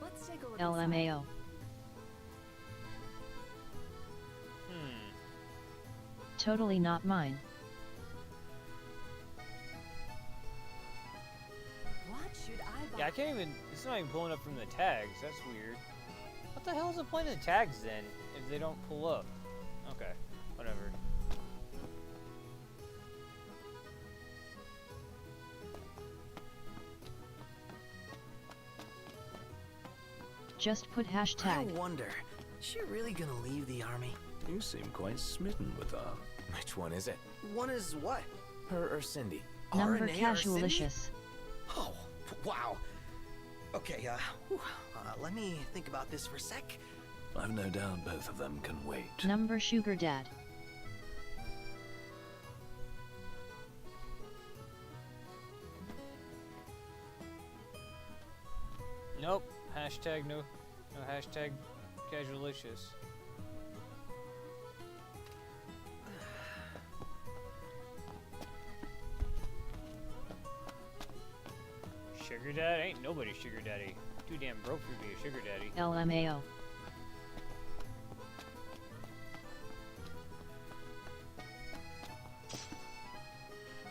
Let's take a look LMAO. Totally not mine. What should I buy? Yeah, I can't even, it's not even pulling up from the tags. That's weird. What the hell is the point of the tags then, if they don't pull up? Okay, whatever. Just put hashtag. I wonder, is she really gonna leave the army? You seem quite smitten with her. Which one is it? One is what? Her or Cindy? Number RNA or Cindy? Casualicious. Oh, wow. Okay, let me think about this for a sec. I've no doubt both of them can wait. Number Sugar Dad. Nope. Hashtag no hashtag Casualicious. Sugar dad? Ain't nobody sugar daddy. Too damn broke to be a sugar daddy. LMAO.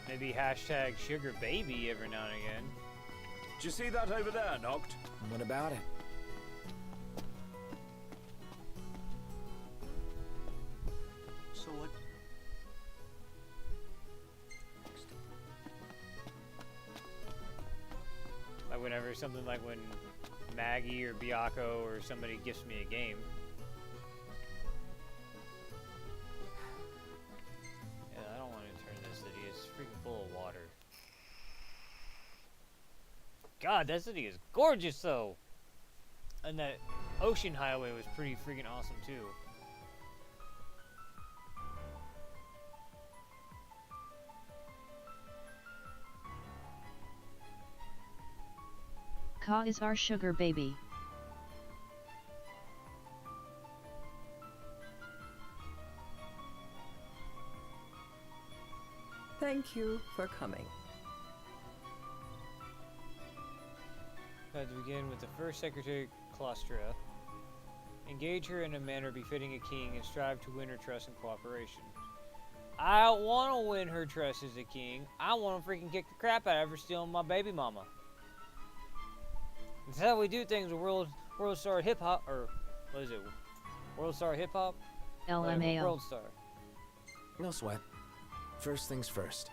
Maybe hashtag sugar baby every now and again. Did you see that over there, Noct? What about it? So what? Like whenever something like when Maggie or Biako or somebody gifts me a game. Yeah, I don't want to turn this city. It's freaking full of water. God, that city is gorgeous though. And that ocean highway was pretty freaking awesome too. Ka is our sugar baby. Thank you for coming. Had to begin with the first secretary, Claustra. Engage her in a manner befitting a king and strive to win her trust and cooperation. I don't want to win her trust as a king. I want to freaking kick the crap out of her stealing my baby mama. That's how we do things with World Star Hip Hop, or what is it? World Star Hip Hop? LMAO. World Star. No sweat. First things first.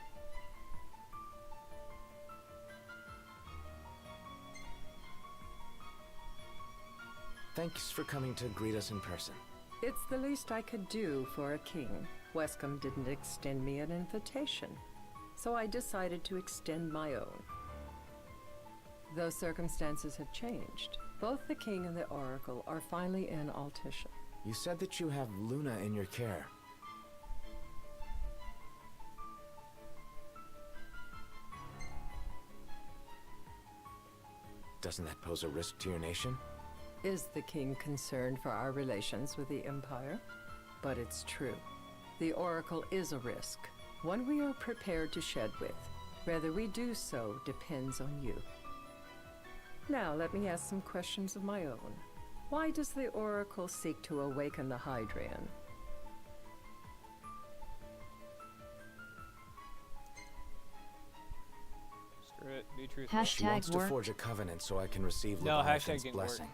Thanks for coming to greet us in person. It's the least I could do for a king. Wescom didn't extend me an invitation, so I decided to extend my own. Though circumstances have changed, both the king and the oracle are finally in Altissia. You said that you have Luna in your care. Doesn't that pose a risk to your nation? Is the king concerned for our relations with the Empire? But it's true. The oracle is a risk, one we are prepared to shed with. Whether we do so depends on you. Now let me ask some questions of my own. Why does the oracle seek to awaken the Hydrian? Screw it. Be truthful. She wants to forge a covenant so I can receive Leviathan's blessing.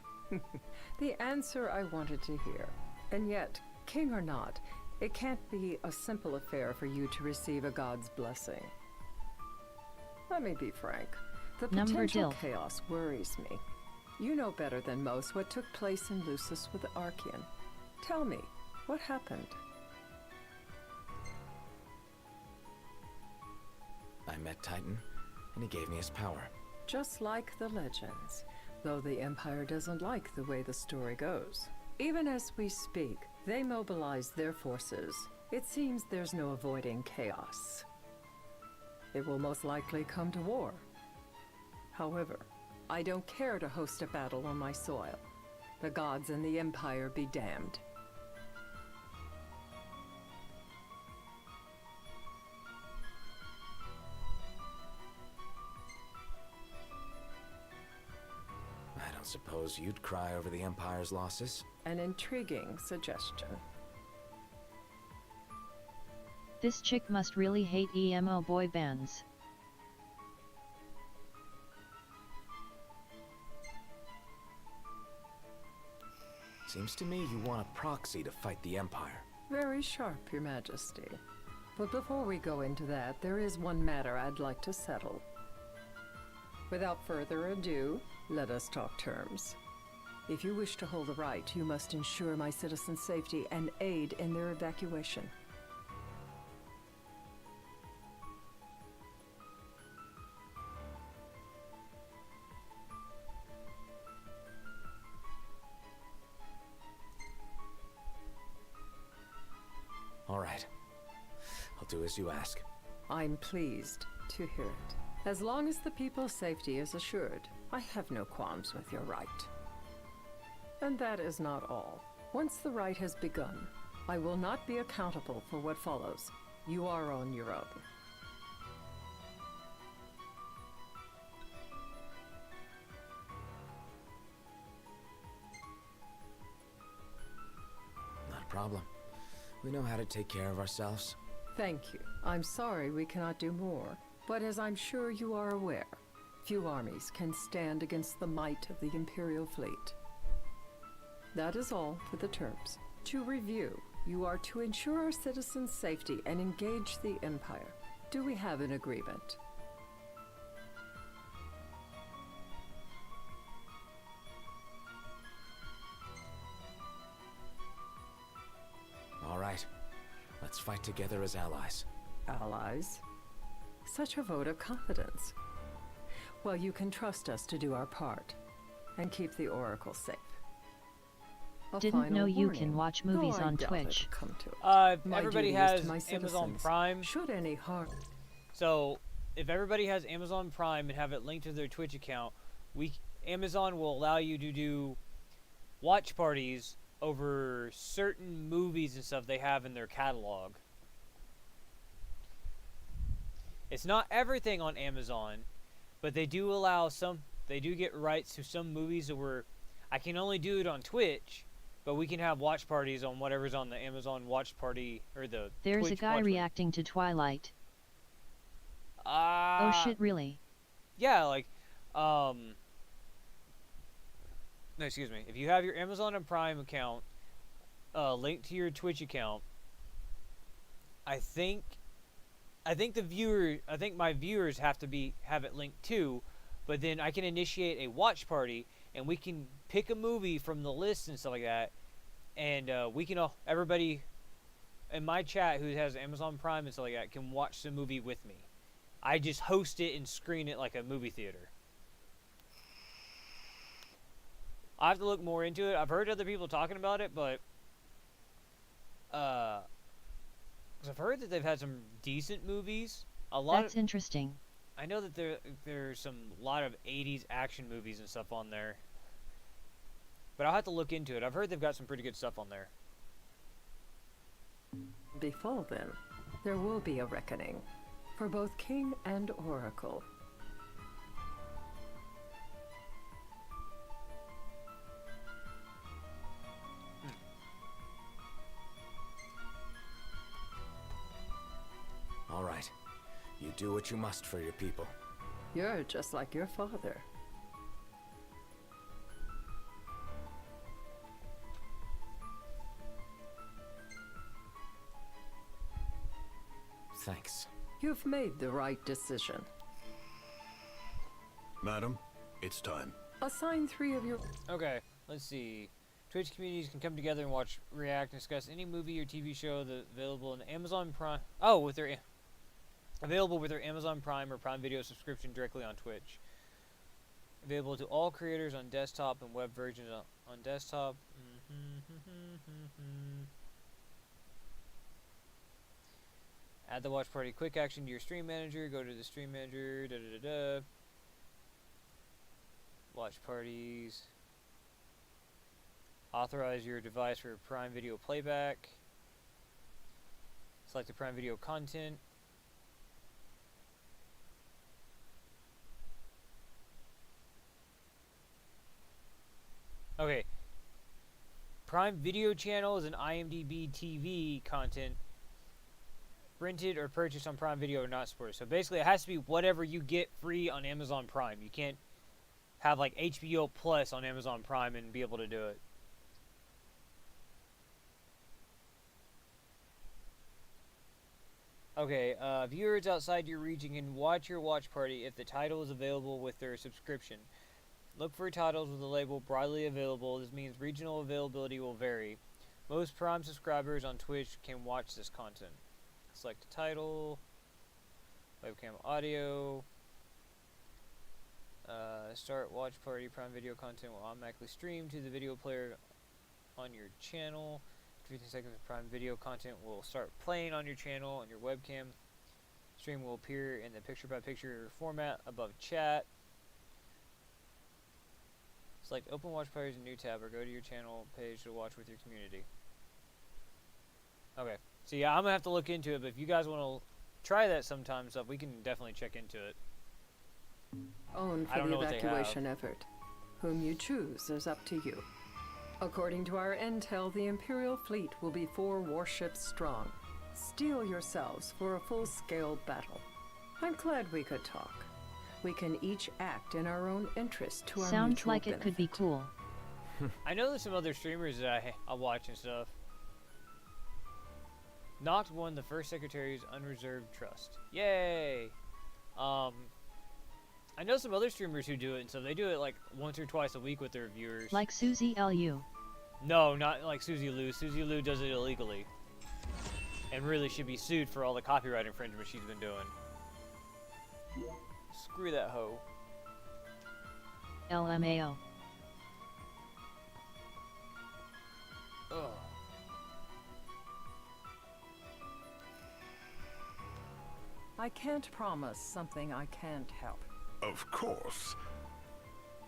The answer I wanted to hear. And yet, king or not, it can't be a simple affair for you to receive a god's blessing. Let me be frank. The Number potential Dill. chaos worries me. You know better than most what took place in Lucis with the Archean. Tell me, what happened? I met Titan, and he gave me his power. Just like the legends, though the Empire doesn't like the way the story goes. Even as we speak, they mobilize their forces. It seems there's no avoiding chaos. It will most likely come to war. However, I don't care to host a battle on my soil. The gods and the Empire be damned. I don't suppose you'd cry over the Empire's losses? An intriguing suggestion. This chick must really hate emo boy bands. Seems to me you want a proxy to fight the Empire. Very sharp, Your Majesty. But before we go into that, there is one matter I'd like to settle. Without further ado, let us talk terms. If you wish to hold the right, you must ensure my citizens' safety and aid in their evacuation. All right. I'll do as you ask. I'm pleased to hear it. As long as the people's safety is assured, I have no qualms with your right. And that is not all. Once the right has begun, I will not be accountable for what follows. You are on your own. Not a problem. We know how to take care of ourselves. Thank you. I'm sorry we cannot do more, but as I'm sure you are aware, few armies can stand against the might of the Imperial fleet. That is all for the terms. To review, you are to ensure our citizens' safety and engage the Empire. Do we have an agreement? All right. Let's fight together as allies. Allies? Such a vote of confidence. Well, you can trust us to do our part and keep the Oracle safe. A Didn't final know you warning, can watch though movies I on doubt Twitch. it'll come to it. My Everybody duty is has to my Amazon citizens. Prime. Should any harm... So, if everybody has Amazon Prime and have it linked to their Twitch account, Amazon will allow you to do watch parties over certain movies and stuff they have in their catalog. It's not everything on Amazon, but they do allow some. They do get rights to some movies that I can only do it on Twitch, but we can have watch parties on whatever's on the Amazon watch party or the There's Twitch a guy watch reacting to Twilight. party. Oh shit, really? Yeah, like, no, excuse me. If you have your Amazon and Prime account linked to your Twitch account, I think my viewers have it linked too, but then I can initiate a watch party and we can pick a movie from the list and stuff like that, and we can everybody in my chat who has Amazon Prime and stuff like that can watch the movie with me. I just host it and screen it like a movie theater. I have to look more into it. I've heard other people talking about it, but 'cause I've heard that they've had some decent movies. That's interesting. I know that there's a lot of 80s action movies and stuff on there. But I'll have to look into it. I've heard they've got some pretty good stuff on there. Before then, there will be a reckoning for both King and Oracle. All right. You do what you must for your people. You're just like your father. Thanks. You've made the right decision. Madam, it's time. Assign 3 of your... Okay, let's see. Twitch communities can come together and watch, react, and discuss any movie or TV show that's available in Amazon Prime. Oh, with their available with their Amazon Prime or Prime Video subscription directly on Twitch. Available to all creators on desktop and web versions on desktop. Add the watch party quick action to your stream manager. Go to the stream manager. Watch parties. Authorize your device for Prime Video playback. Select the Prime Video content. Okay. Prime Video channel is an IMDb TV content. Rented or purchased on Prime Video are not supported. So basically it has to be whatever you get free on Amazon Prime. You can't have like HBO Plus on Amazon Prime and be able to do it. Okay, viewers outside your region can watch your watch party if the title is available with their subscription. Look for titles with the label broadly available. This means regional availability will vary. Most Prime subscribers on Twitch can watch this content. Select a title, webcam audio, start watch party. Prime Video content will automatically stream to the video player on your channel. 15 seconds of Prime Video content will start playing on your channel and your webcam. Stream will appear in the picture-by-picture format above chat. Select Open Watch Parties in a new tab or go to your channel page to watch with your community. Okay, so yeah, I'm gonna have to look into it, but if you guys want to try that sometime, stuff, we can definitely check into it. Own for the evacuation effort. Whom you choose is up to you. According to our intel, the Imperial fleet will be 4 warships strong. Steel yourselves for a full-scale battle. I'm glad we could talk. We can each act in our own interest to our Sounds mutual like it could be cool. I know there's some other streamers that I watch and stuff. Noct won the first secretary's unreserved trust. Yay! I know some other streamers who do it, and so they do it like once or twice a week with their viewers. Like Susie Lu. No, not like Susie Lu. Susie Lu does it illegally. And really should be sued for all the copyright infringement she's been doing. Screw that hoe. LMAO. Ugh. I can't promise something I can't help. Of course.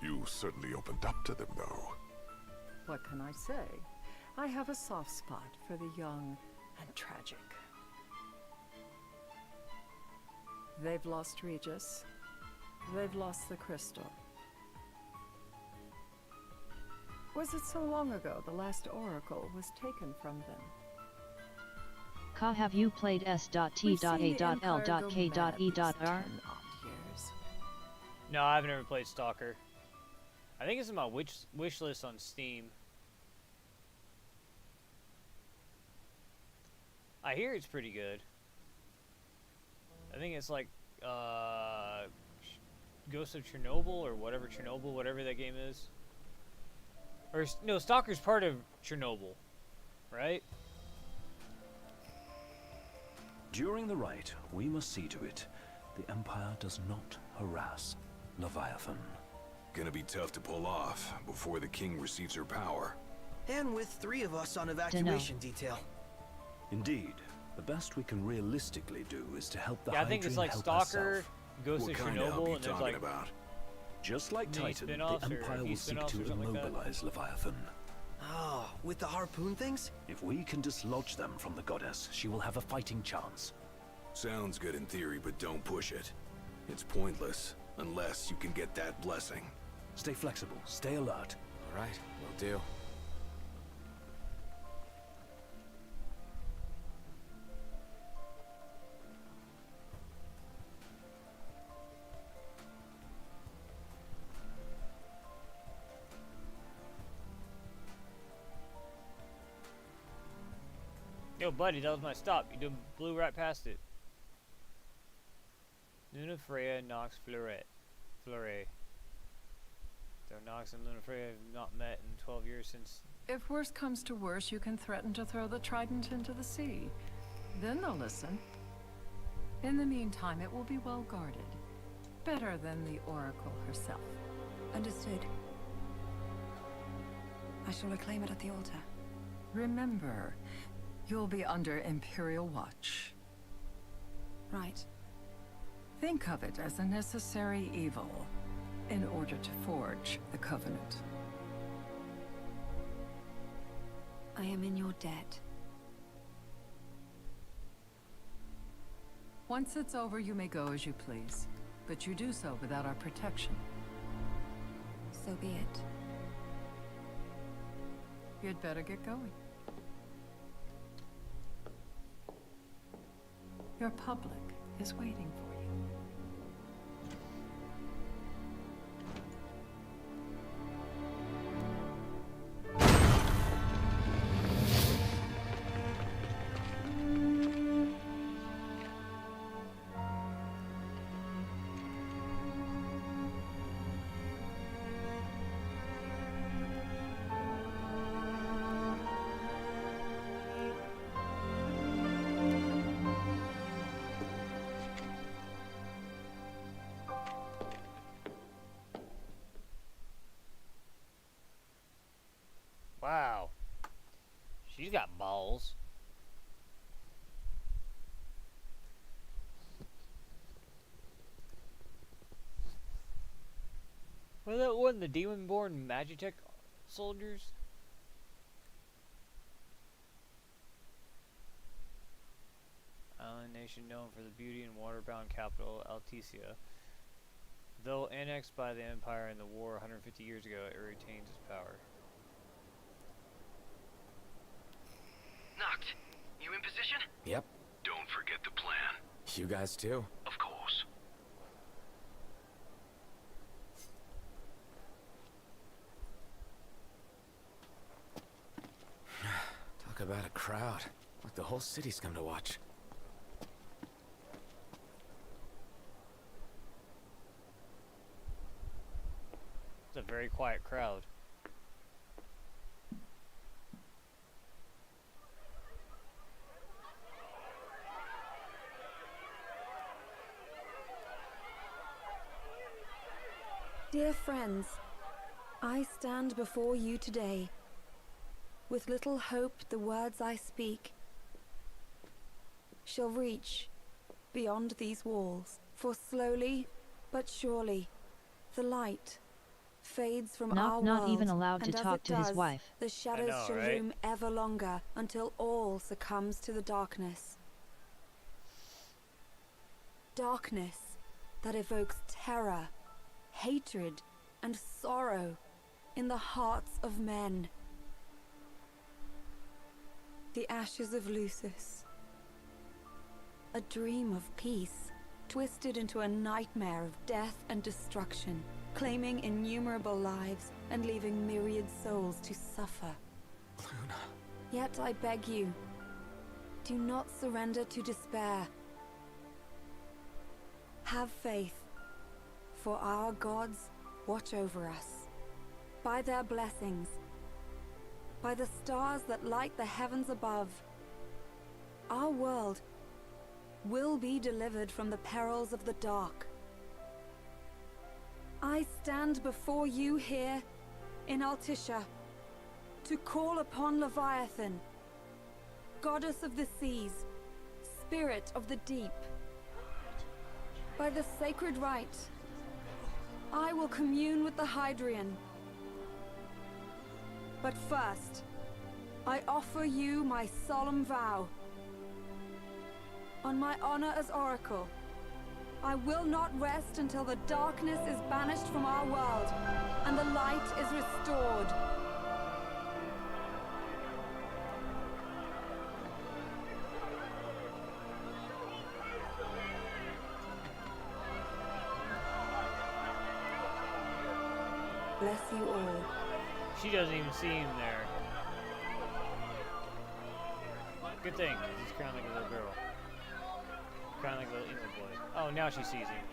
You certainly opened up to them, though. What can I say? I have a soft spot for the young and tragic. They've lost Regis. They've lost the crystal. Was it so long ago the last oracle was taken from them? Ka, have you played S.T.A.L.K.E.R? No, I've never played Stalker. I think it's in my wish list on Steam. I hear it's pretty good. I think it's like Ghost of Chernobyl or whatever that game is. Or no, Stalker's part of Chernobyl, right? During the rite, we must see to it the Empire does not harass Leviathan. Gonna be tough to pull off before the king receives her power. And with 3 of us on evacuation detail. Indeed. The best we can realistically do is to help the I think it's like Stalker, Ghost of Chernobyl, and there's like about? Just like Titan, the Empire will seek to immobilize Leviathan. Oh, with the harpoon things? If we can dislodge them from the goddess, she will have a fighting chance. Sounds good in theory, but don't push it. It's pointless, unless you can get that blessing. Stay flexible, stay alert. All right, will do. Yo, buddy, that was my stop. You blew right past it. Lunafreya Nox Fleuret. Though Nox and Lunafreya have not met in 12 years since... If worse comes to worse, you can threaten to throw the trident into the sea. Then they'll listen. In the meantime, it will be well guarded. Better than the Oracle herself. Understood. I shall reclaim it at the altar. Remember, you'll be under Imperial watch. Right. Think of it as a necessary evil in order to forge the Covenant. I am in your debt. Once it's over, you may go as you please. But you do so without our protection. So be it. You'd better get going. Your public is waiting for you. Wow. She's got balls. Was that one the demon-born Magitech soldiers? Island nation known for the beauty and water-bound capital, Altesia. Though annexed by the Empire in the war 150 years ago, it retains its power. Noct, you in position? Yep. Don't forget the plan. You guys too? Of course. Talk about a crowd. Like the whole city's come to watch. It's a very quiet crowd. Dear friends, I stand before you today. With little hope the words I speak shall reach beyond these walls. For slowly but surely the light fades from our world. Not even allowed to and talk to his wife. The shadows shall loom ever longer until all succumbs to the darkness. Darkness that evokes terror, hatred, and sorrow in the hearts of men. The ashes of Lucis. A dream of peace, twisted into a nightmare of death and destruction, claiming innumerable lives and leaving myriad souls to suffer. Luna. Yet I beg you, do not surrender to despair. Have faith, for our gods watch over us. By their blessings, by the stars that light the heavens above, our world will be delivered from the perils of the dark. I stand before you here in Altissia to call upon Leviathan, goddess of the seas, spirit of the deep. By the sacred rite, I will commune with the Hydrian. But first, I offer you my solemn vow. On my honor as Oracle, I will not rest until the darkness is banished from our world and the light is restored. Bless you all. She doesn't even see him there. Good thing, 'cause he's crying like a little girl. Crying like a little emo boy. Oh, now she sees him.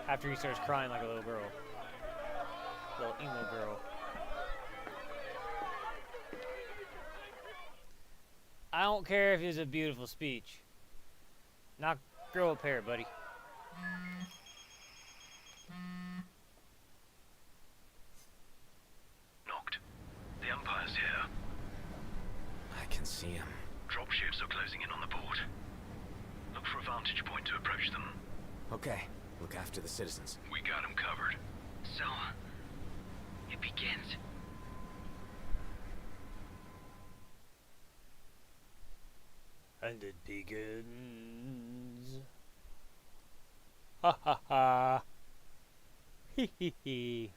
After he starts crying like a little girl. Little emo girl. I don't care if it's a beautiful speech. Knock, grow a pair, buddy. Knocked. The Empire's here. I can see him. Dropships are closing in on the port. Look for a vantage point to approach them. Okay, look after the citizens. We got them covered. So, it begins. And it begins. Ha ha ha. Hee hee hee.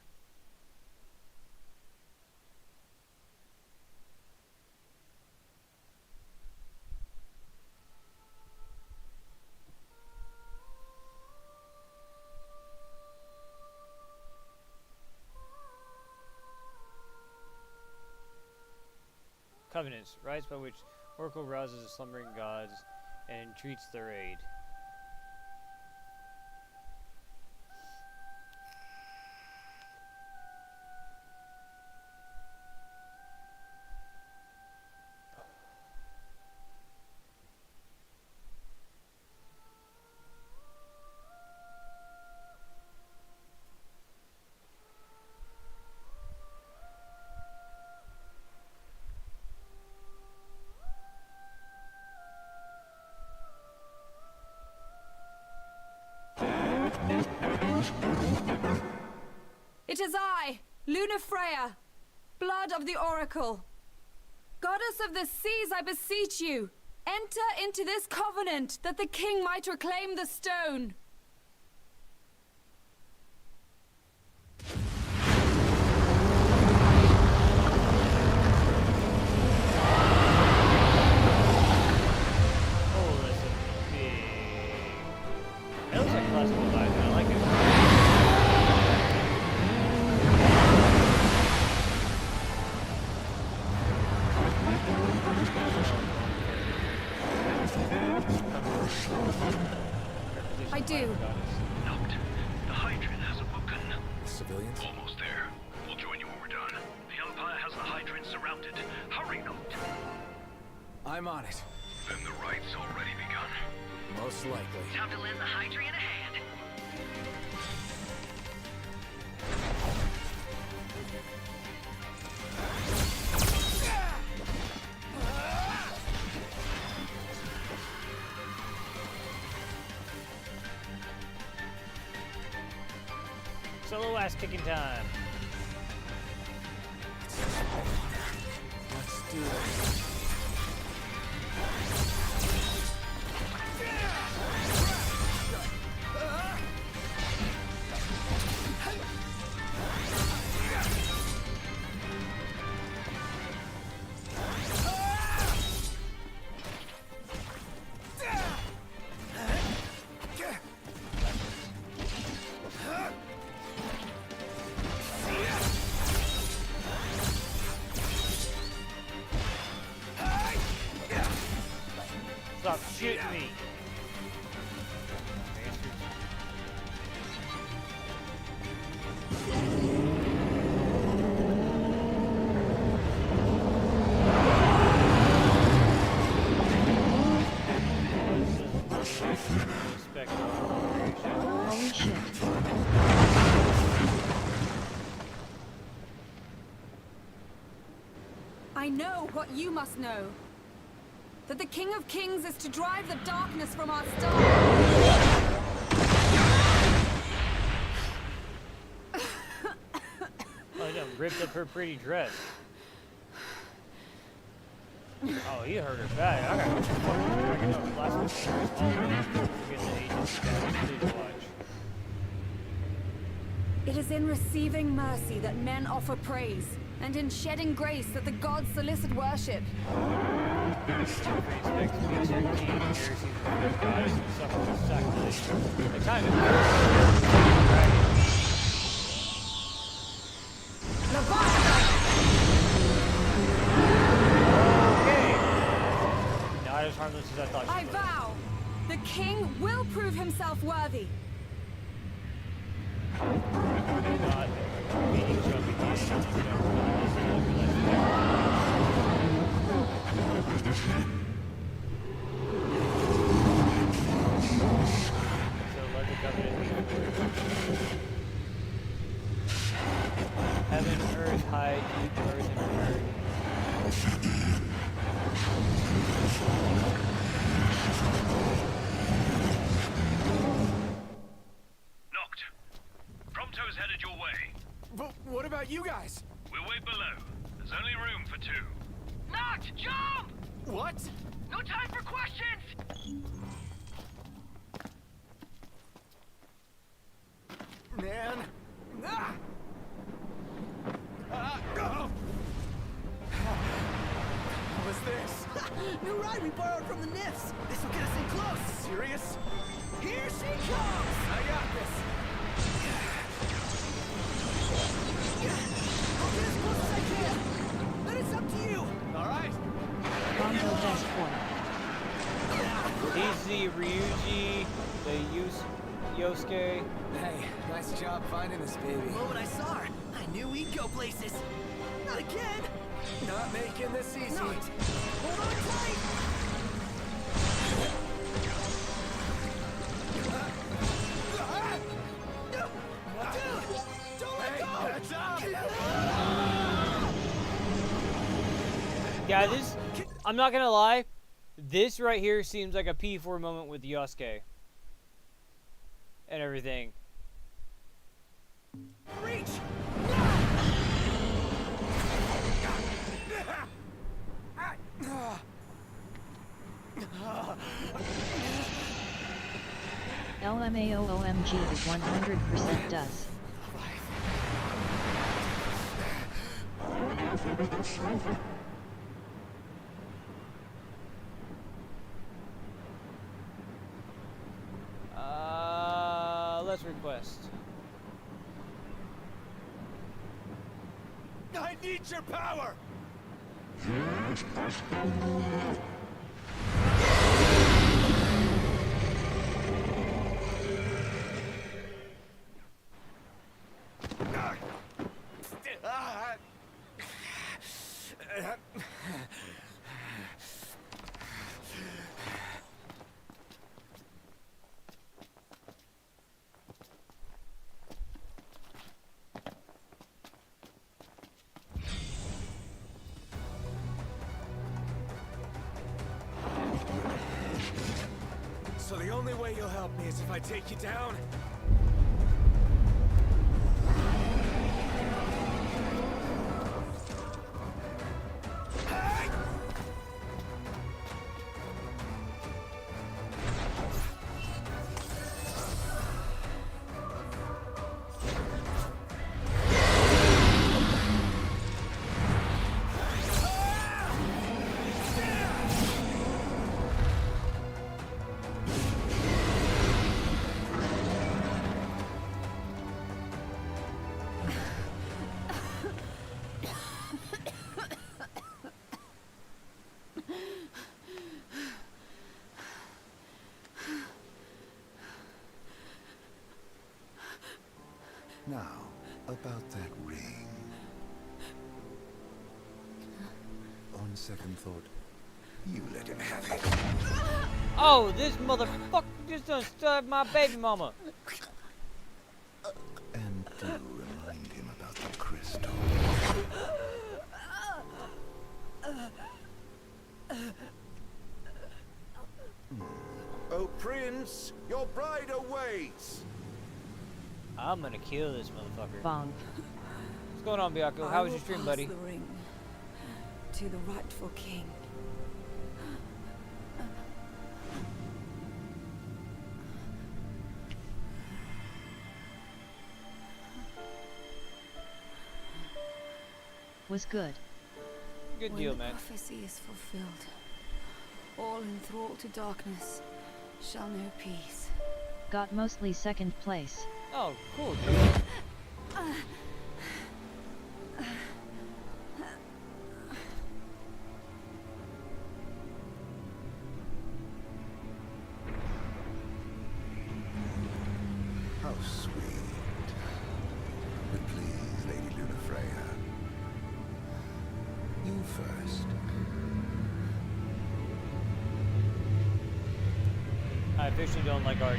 Covenants, rites by which Oracle rouses the slumbering gods and entreats their aid. It is I, Lunafreya, blood of the Oracle. Goddess of the seas, I beseech you, enter into this covenant that the king might reclaim the stone. Oh, that's a big... That looks like classical vibe, I like it. I do. Knocked. The Hydran has awoken. Civilians? Almost there. We'll join you when we're done. The Empire has the Hydran surrounded. Hurry, Knocked. I'm on it. Then the right's already begun. Most likely. Time to lend the Hydrian a hand. Solo ass kicking time. Let's do this. Stop shooting me. Holy shit. I know what you must know. That the King of Kings is to drive the darkness from our star. I done ripped up her pretty dress. Oh, you hurt her bad. I got fucking last one. It is in receiving mercy that men offer praise, and in shedding grace that the gods solicit worship. Not as harmless as I thought she I was. vow, the king will prove himself worthy. God. Heaven, earth, high, deep, earth, and earth. Knocked. Prompto's headed your way. But what about you guys? We'll wait below. There's only room for two. Knocked! Jump! What? No time for questions! Man. Ah! Oh! What was this? New ride we borrowed from the Nifs. This will get us in close. Serious? Here she comes! I got this. I'll get as close as I can. Then it's up to you. All right. Bongo best boy. He's the Ryuji, the Yosuke. Hey, nice job finding this baby. The moment I saw her, I knew we'd go places. Not again. Not making this easy. Not. Hold on tight. Dude, don't let go. Catch up. Yeah, this, I'm not gonna lie, this right here seems like a P4 moment with Yosuke. And everything. Reach! LMAOOMG is 100% does. Let's request. I need your power! So the only way you'll help me is if I take you down? Now, about that ring. On second thought, you let him have it. Oh, this motherfucker just done stabbed my baby mama. And do remind him about the crystal. Oh, Prince, your bride awaits. I'm gonna kill this motherfucker. Bong. What's going on, Byakko? How was your stream, buddy? The ring to the rightful king. Was good. Good deal, man. When the prophecy is fulfilled, all enthralled to darkness shall know peace. Got mostly second place. Oh, cool, dude. How sweet. But please, Lady Luna, first. I officially don't like art.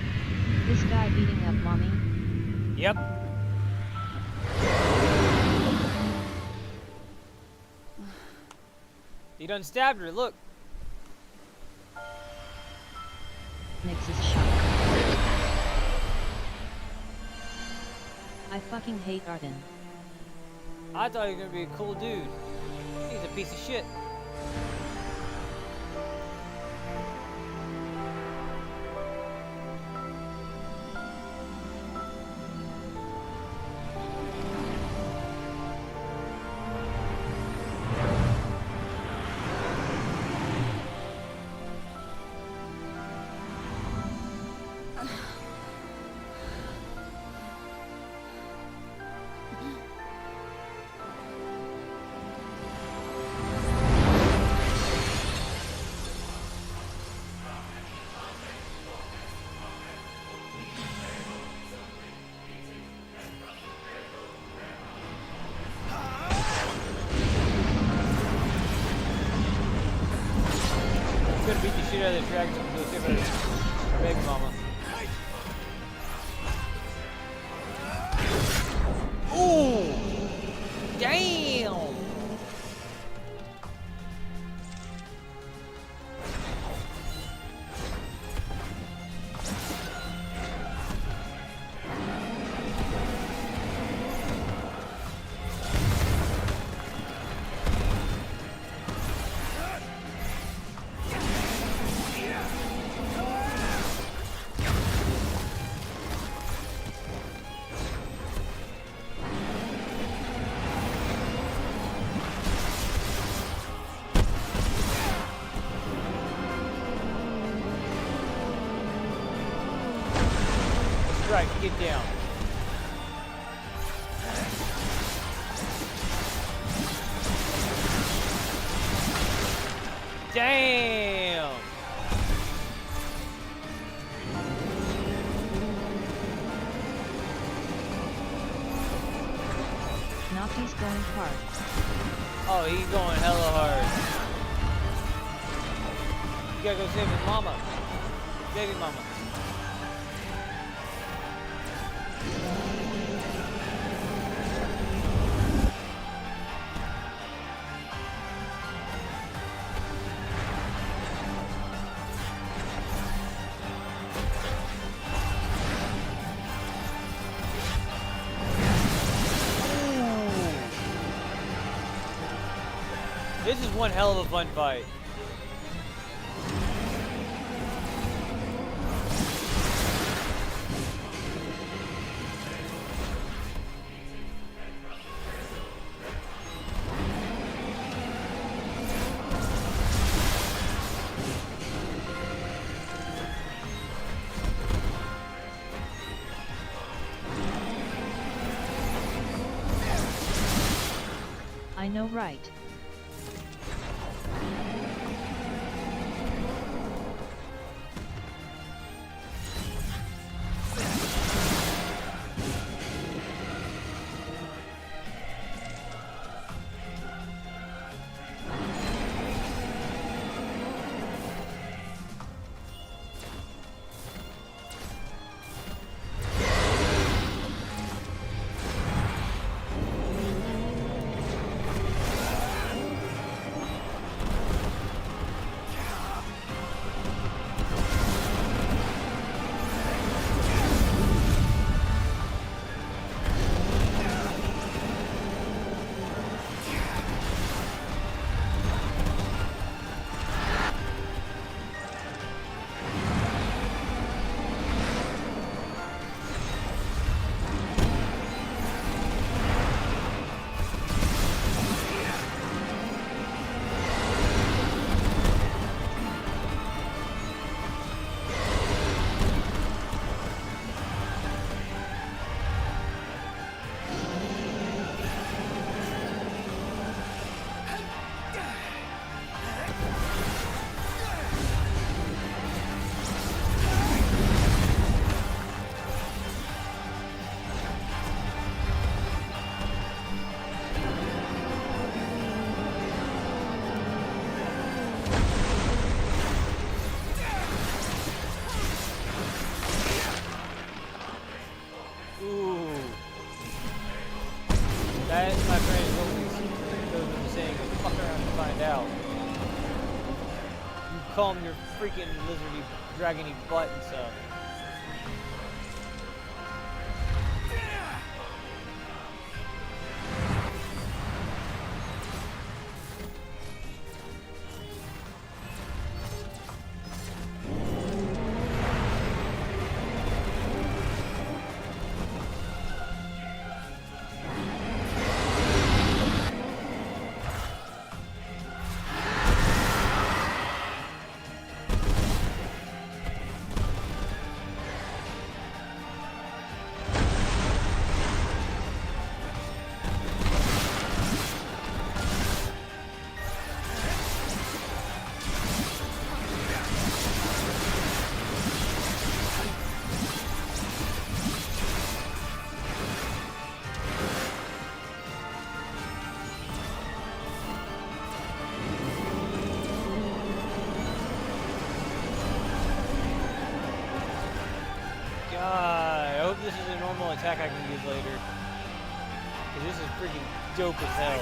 This guy beating up mommy? Yep. He done stabbed her, look. Nyx is shocked. I fucking hate Arden. I thought he was gonna be a cool dude. He's a piece of shit. Gonna beat the shit out of the dragon to go save her baby mama. Ooh! Damn! Right, get down. Damn! Nocti's going hard. Oh, he's going hella hard. You gotta go save his mama. Baby mama. This is one hell of a fun fight. I know, right? out. You calm your freaking lizardy, dragony butt and stuff. God, I hope this is a normal attack I can use later. Cause this is freaking dope as hell.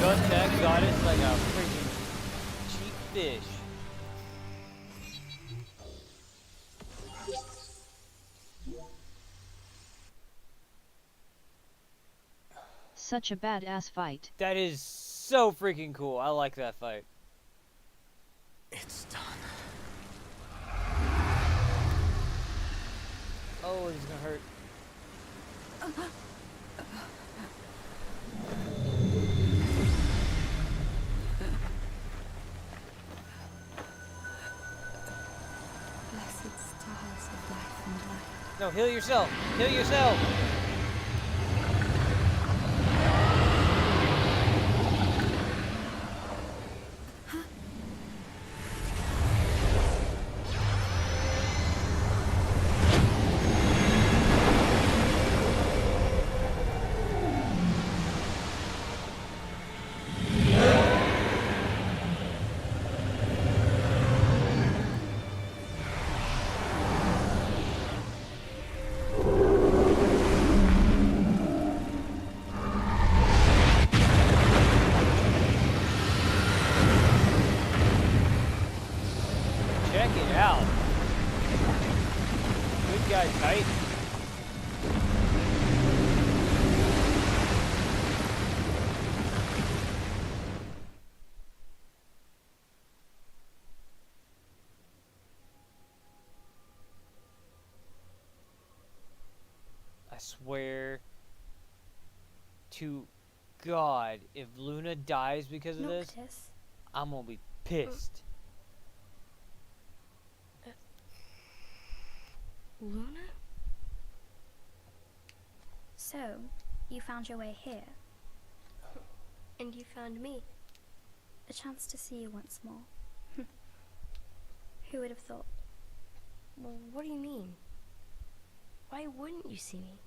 Got that goddess like a freaking cheap fish. Such a badass fight. That is so freaking cool. I like that fight. It's done. Oh, it's gonna hurt. Blessed stars of life and light. No, heal yourself. Heal yourself. Check it out. Good guy, Titan. I swear to God, if Luna dies because of this, Noctis. I'm gonna be pissed. Luna? So, you found your way here. And you found me. A chance to see you once more. Who would have thought? Well, what do you mean? Why wouldn't you see me?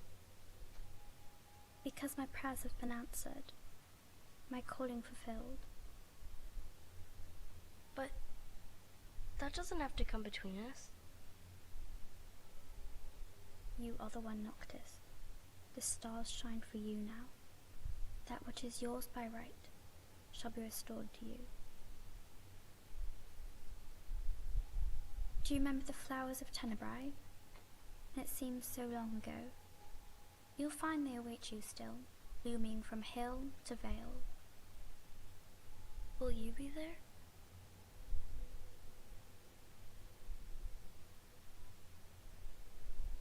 Because my prayers have been answered. My calling fulfilled. But that doesn't have to come between us. You are the one, Noctis. The stars shine for you now. That which is yours by right shall be restored to you. Do you remember the flowers of Tenebrae? It seems so long ago. You'll find they await you still, blooming from hill to vale. Will you be there?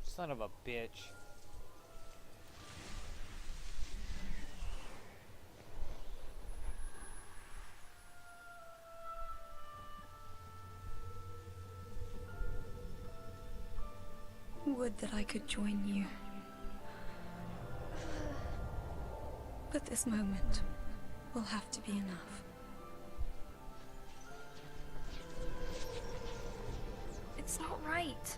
Son of a bitch. Would that I could join you. But this moment will have to be enough. It's not right.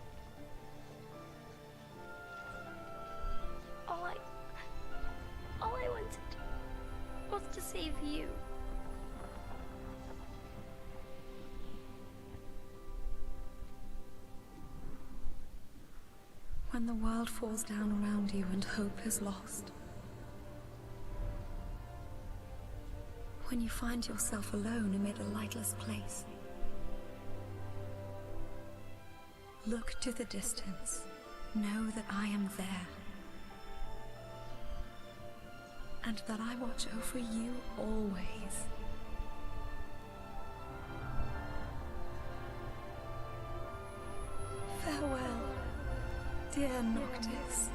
All I wanted was to save you. When the world falls down around you and hope is lost. When you find yourself alone amid a lightless place. Look to the distance. Know that I am there. And that I watch over you always. Farewell, dear Noctis.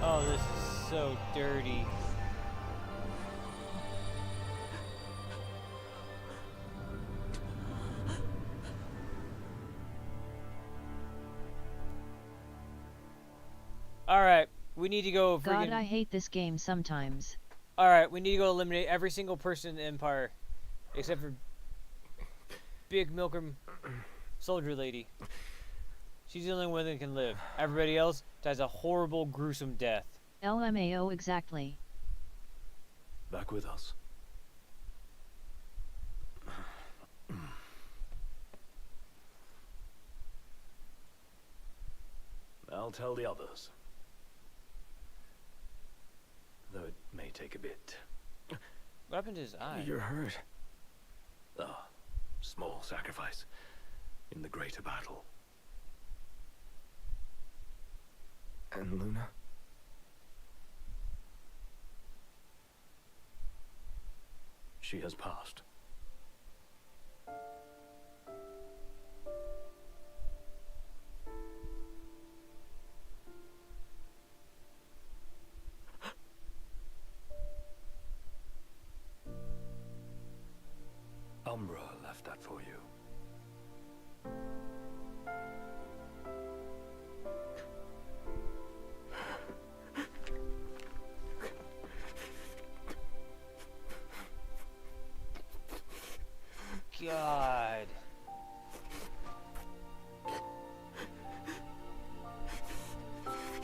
Oh, this is so dirty. Alright, we need to go God, I hate this game sometimes. Alright, we need to go eliminate every single person in the Empire. Except for Big Milker Soldier Lady. She's the only one that can live. Everybody else dies a horrible, gruesome death. LMAO exactly. Back with us. I'll tell the others. Though it may take a bit. What happened to his eye? You're hurt. Ah, small sacrifice in the greater battle. And Luna? She has passed. Umbra left that for you. God.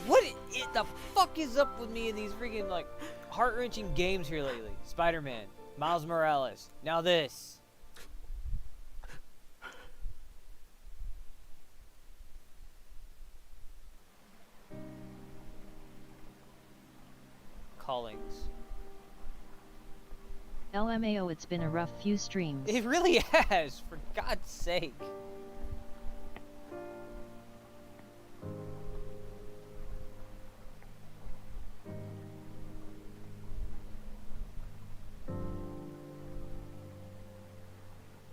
What the fuck is up with me in these freaking, like, heart-wrenching games here lately? Spider-Man, Miles Morales, now this. Callings. LMAO, it's been a rough few streams. It really has, for God's sake.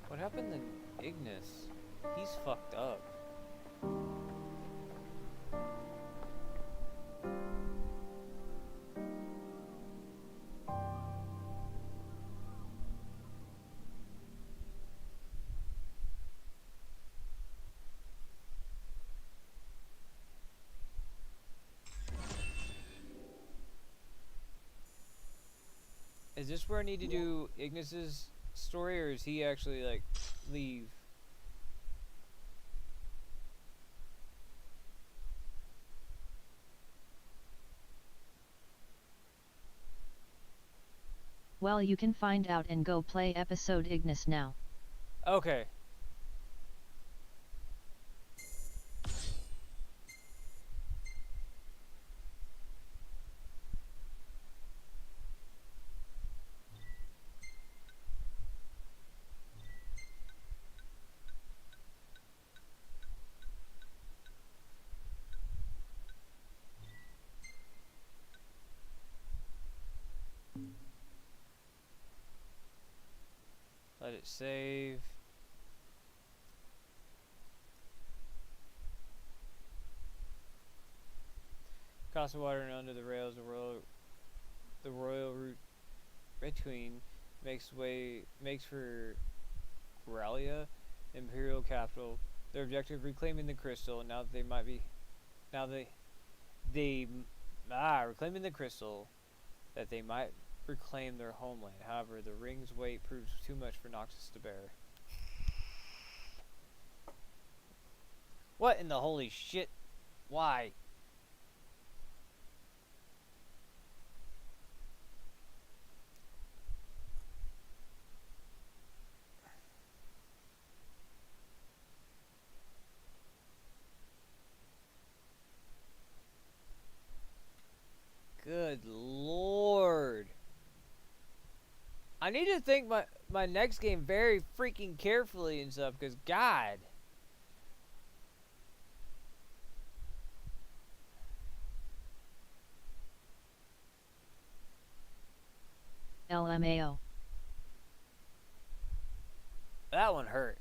What happened to Ignis? He's fucked up. Is this where I need to do Ignis's story, or is he actually, like, leave? Well, you can find out and go play episode Ignis now. Okay. Let it save. Cost of water and under the rails, the royal route between makes for Gralia, Imperial capital. Their objective: reclaiming the crystal. And now that reclaiming the crystal, that they might reclaim their homeland. However, the ring's weight proves too much for Noctis to bear. What in the holy shit? Why? Good lord. I need to think my next game very freaking carefully and stuff, because God. LMAO. That one hurt.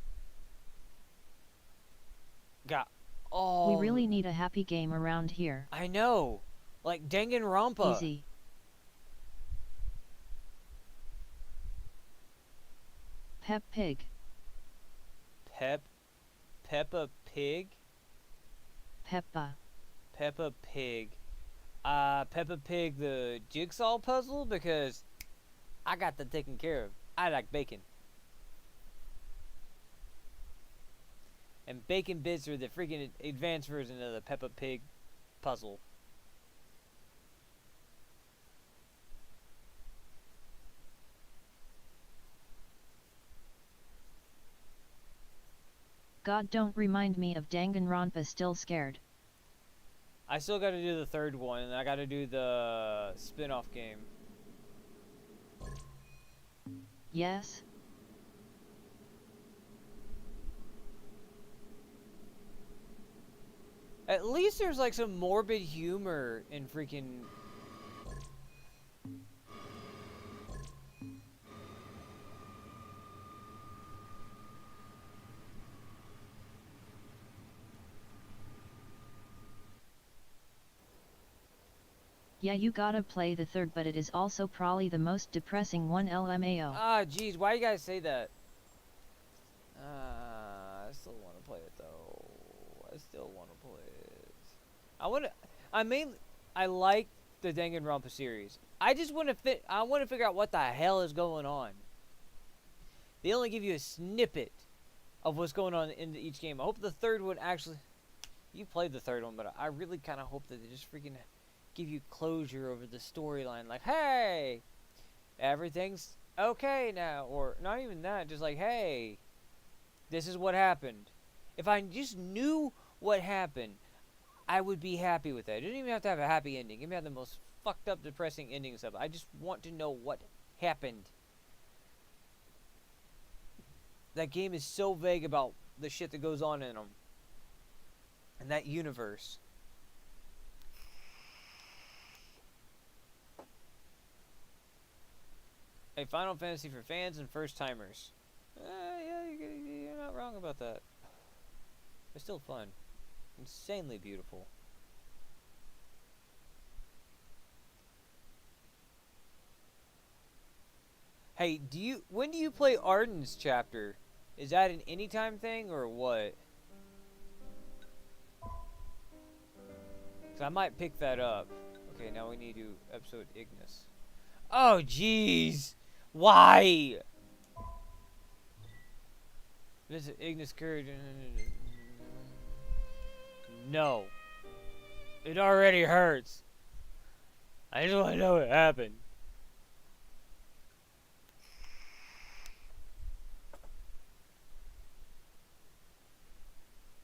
God. Oh. We really need a happy game around here. I know. Like Danganronpa. Easy. Pep Pig. Peppa Pig? Peppa. Peppa Pig. Peppa Pig the jigsaw puzzle, because I got that taken care of. I like bacon. And bacon bits are the freaking advanced version of the Peppa Pig puzzle. God, don't remind me of Danganronpa. Still scared. I still gotta do the third one, and I gotta do the spin-off game. Yes? At least there's like some morbid humor in freaking... Yeah, you gotta play the third, but it is also probably the most depressing one. LMAO. Ah, jeez, why you guys say that? I still want to play it though. I still want to play it. I like the Danganronpa series. I just want to I want to figure out what the hell is going on. They only give you a snippet of what's going on in each game. I hope the third one actually... You played the third one, but I really kind of hope that they just freaking give you closure over the storyline. Like, hey, everything's okay now. Or not even that, just like, hey, this is what happened. If I just knew what happened, I would be happy with that. It doesn't even have to have a happy ending. It can have the most fucked up, depressing ending stuff. I just want to know what happened. That game is so vague about the shit that goes on in them. In that universe. A Final Fantasy for fans and first timers. Yeah, you're not wrong about that. It's still fun. Insanely beautiful. Hey, when do you play Arden's chapter? Is that an anytime thing or what? 'Cause I might pick that up. Okay, now we need to episode Ignis. Oh, jeez! Why? Visit Ignis Courage. No. It already hurts. I just want to know what happened.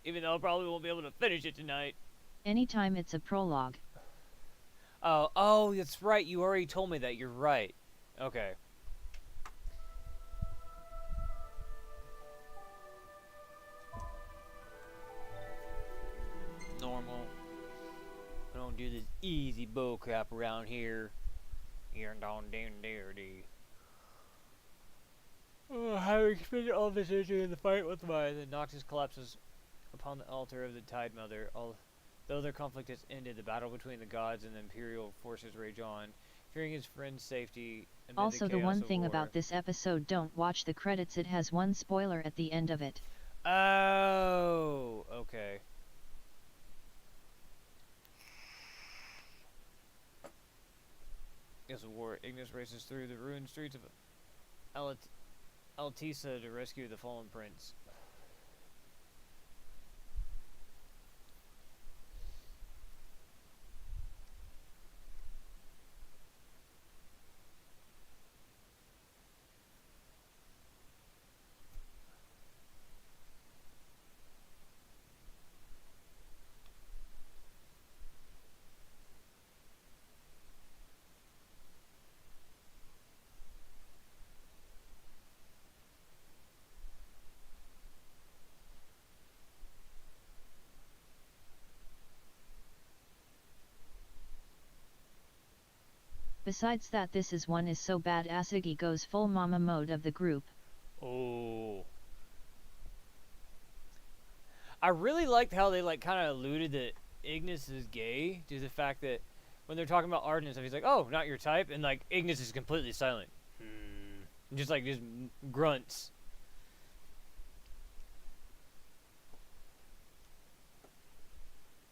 Even though I probably won't be able to finish it tonight. Anytime it's a prologue. Oh, that's right. You already told me that. You're right. Okay. Normal. I don't do this easy bullcrap around here. Here and down, dirty. Having expended all this energy in the fight with the Noctis collapses upon the altar of the Tide Mother. Though their conflict has ended, the battle between the gods and the Imperial forces rage on. fearing his friend's safety. amid Also, the chaos one of thing war. about this episode, don't watch the credits, it has one spoiler at the end of it. Oh, okay. As a war, Ignis races through the ruined streets of Altisa to rescue the fallen prince. Besides that, this is one is so bad Asagi goes full mama mode of the group. Oh. I really liked how they like kind of alluded that Ignis is gay, due to the fact that when they're talking about Arden and stuff, he's like, "Oh, not your type," and like Ignis is completely silent, just grunts.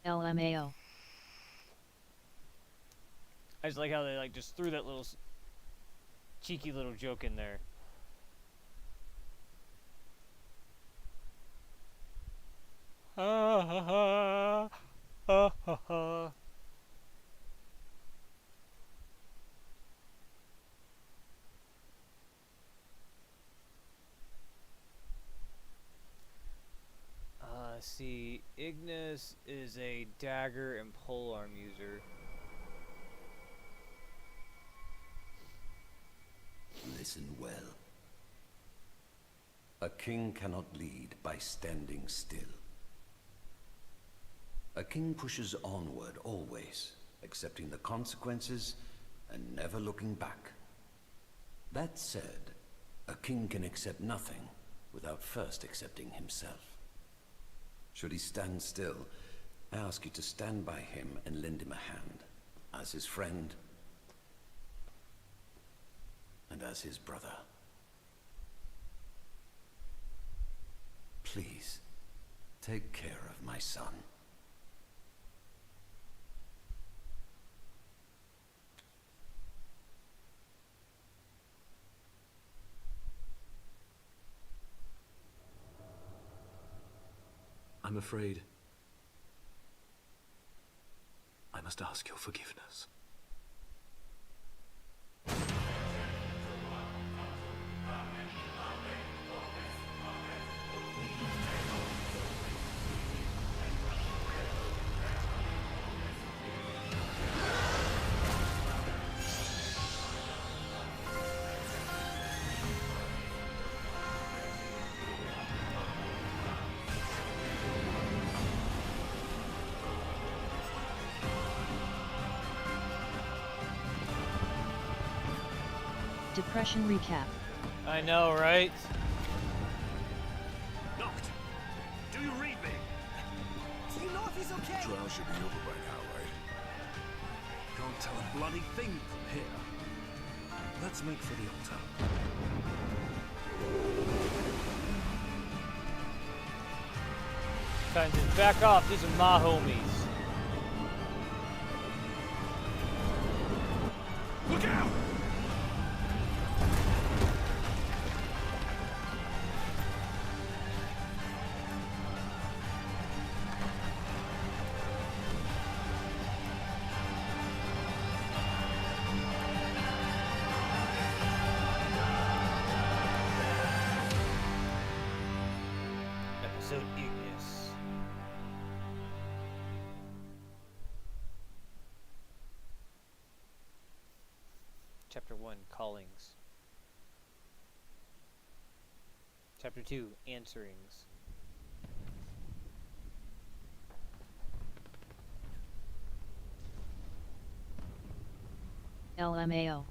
LMAO. I just like how they like just threw that little cheeky little joke in there. Ha ha ha ha ha ha. See, Ignis is a dagger and polearm user. Listen well. A king cannot lead by standing still. A king pushes onward always, accepting the consequences and never looking back. That said, a king can accept nothing without first accepting himself. Should he stand still, I ask you to stand by him and lend him a hand, as his friend and as his brother. Please, take care of my son. I'm afraid I must ask your forgiveness. Depression recap. I know, right? Noct, do you read me? Do you know if he's okay? The trial should be over by now, right? Can't tell a bloody thing from here. Let's make for the altar. Time to back off. These are my homies. Look out! Episode Ignis. Chapter 1, Callings. Chapter 2, Answerings. LMAO.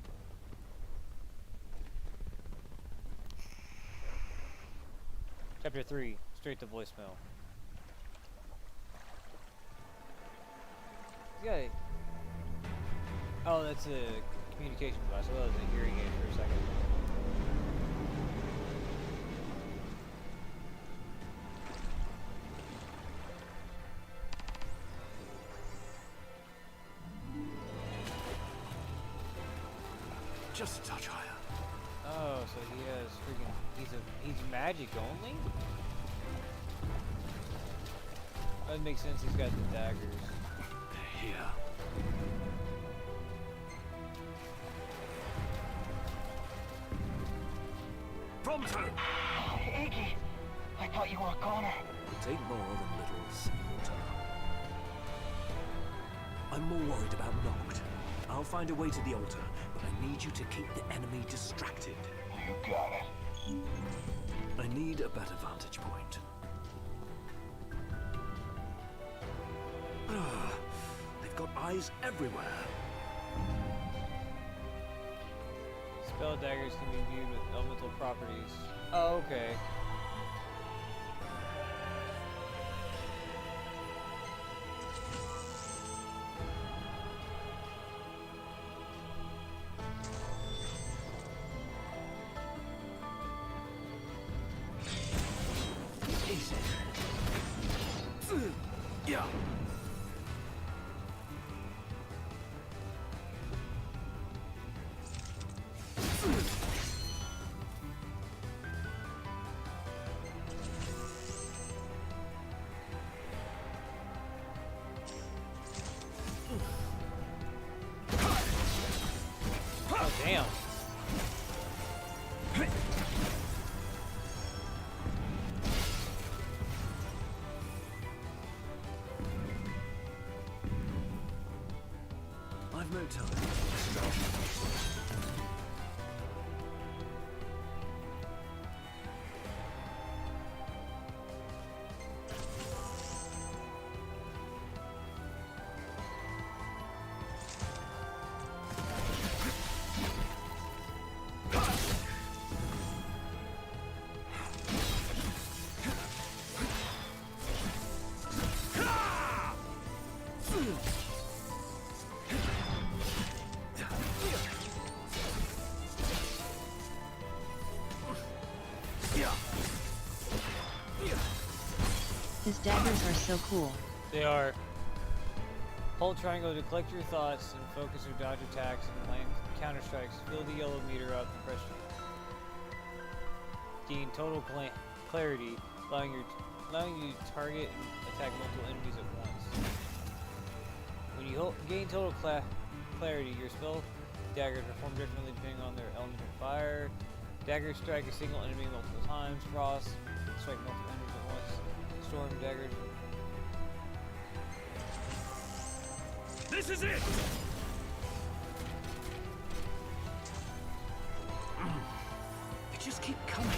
Chapter 3, Straight to Voicemail. This guy... Oh, that's a communication device. I thought it was a hearing aid for a second. Just a touch higher. Oh, so he has freaking. He's magic only? That makes sense. He's got the daggers. Here. Prompto! Iggy, I thought you were a goner. It ain't more than little seawater. I'm more worried about Noct. I'll find a way to the altar, but I need you to keep the enemy distracted. You got it. I need a better vantage point. They've got eyes everywhere. Spell daggers can be viewed with elemental properties. Oh, okay. Easy. Yeah. Oh, damn. I've no time. His daggers are so cool. They are. Hold triangle to collect your thoughts and focus or dodge attacks and land counter strikes. Fill the yellow meter up and press. Gain total clarity, allowing you to target and attack multiple enemies at once. When you gain total clarity, your spell daggers perform differently depending on their element of fire. Daggers strike a single enemy multiple times. Frost strike multiple enemies at once. Storm daggers. This is it! They just keep coming.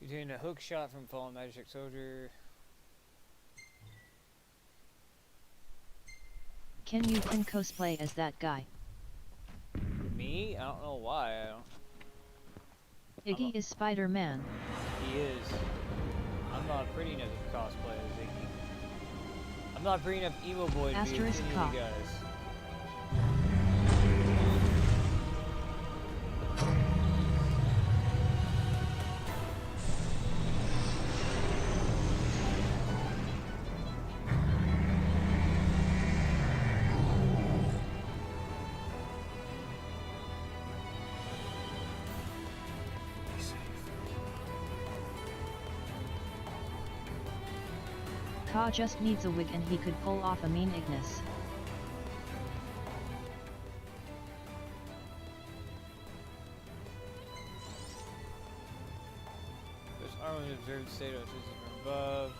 You're doing a hook shot from fallen magic soldier. Can you cosplay as that guy? Me? I don't know why. Iggy is Spider-Man. He is. I'm not pretty enough to cosplay as Iggy. I'm not pretty enough emo boy to be any of you guys. Ka just needs a wig and he could pull off a mean Ignis. There's armor observed state of from above.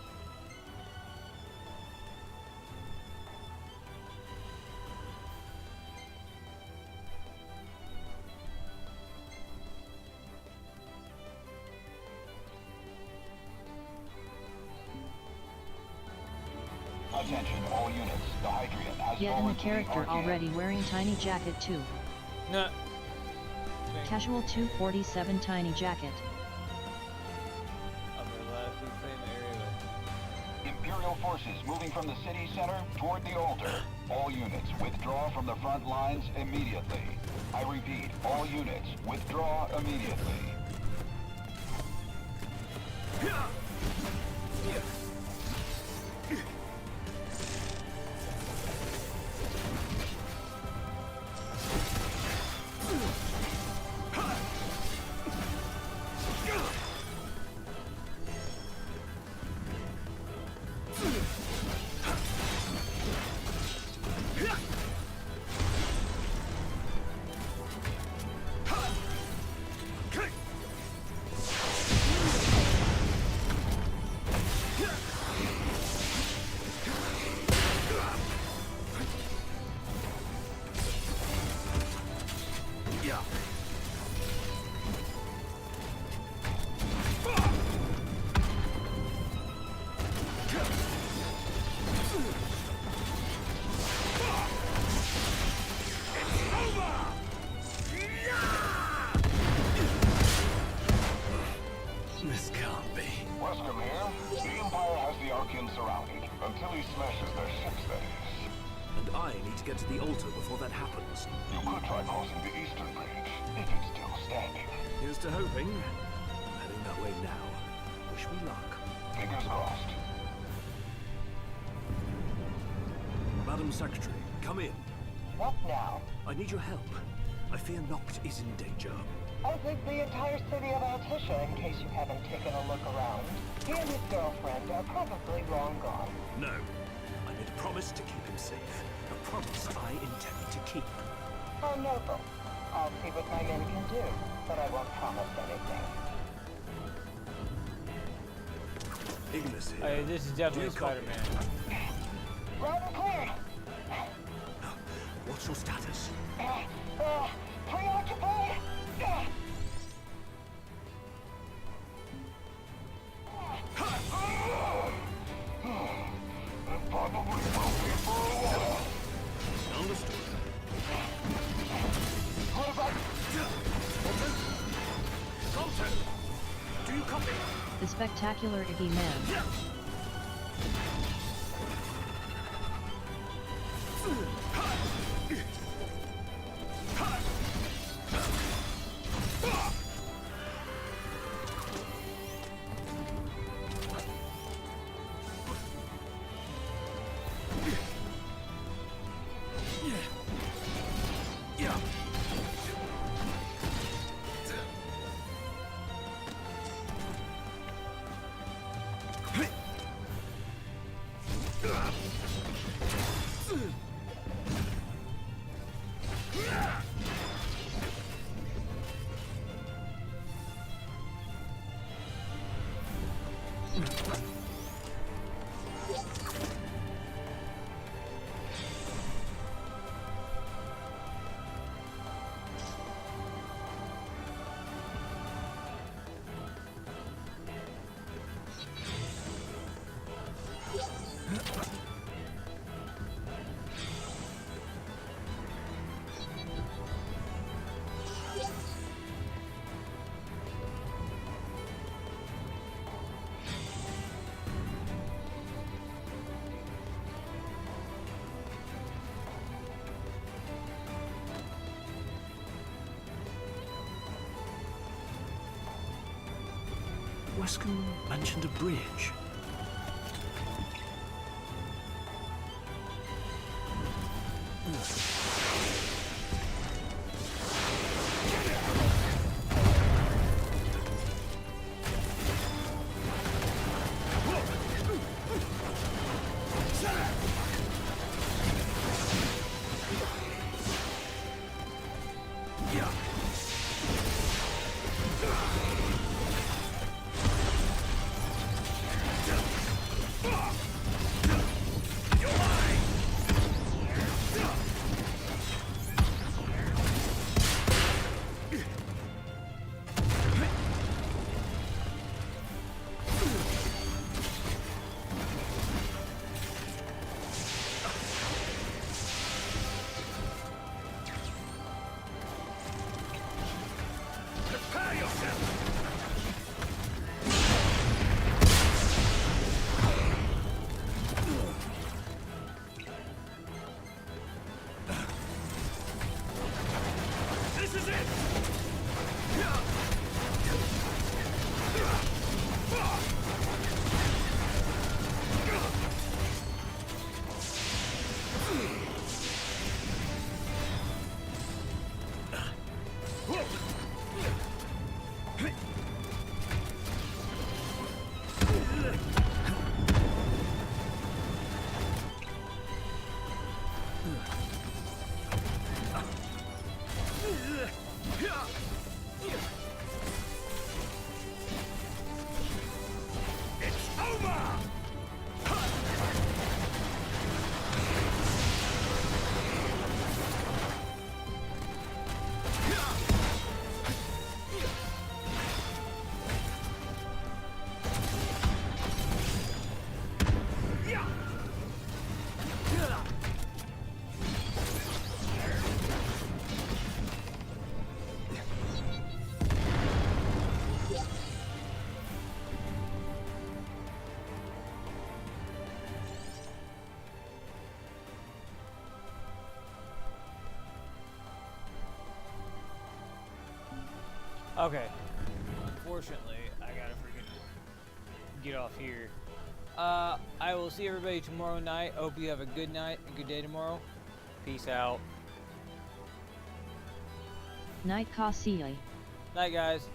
Attention, all units. The Hydrian has Yet in fallen the to character Archaean. already wearing tiny jacket too. No. Casual 247 tiny jacket. Upper left, reclaim area. Imperial forces moving from the city center toward the altar. All units withdraw from the front lines immediately. I repeat, all units withdraw immediately. This can't be. Wesker here. The Empire has the Archean surrounded. Until he smashes their ships, that is. And I need to get to the altar before that happens. You could try crossing the eastern bridge, if it's still standing. Here's to hoping. I'm heading that way now. Wish me luck. Fingers crossed. Madam Secretary, come in. What now? I need your help. I fear Noct is in danger. I think the entire city of Altisha, in case you haven't taken a look around. He and his girlfriend are probably long gone. No. I made a promise to keep him safe. A promise I intend to keep. How noble. I'll see what my men can do, but I won't promise anything. Ignis here. Hey, this is definitely Spider-Man. Loud and clear! What's your status? Preoccupied? Probably will be for a while. Understood. What about... Sultan! Do you copy? The spectacular Iggy Man. Wesker mentioned a bridge. Okay. Unfortunately, I gotta freaking get off here. I will see everybody tomorrow night. Hope you have a good night, a good day tomorrow. Peace out. Night Cassier. Night, guys.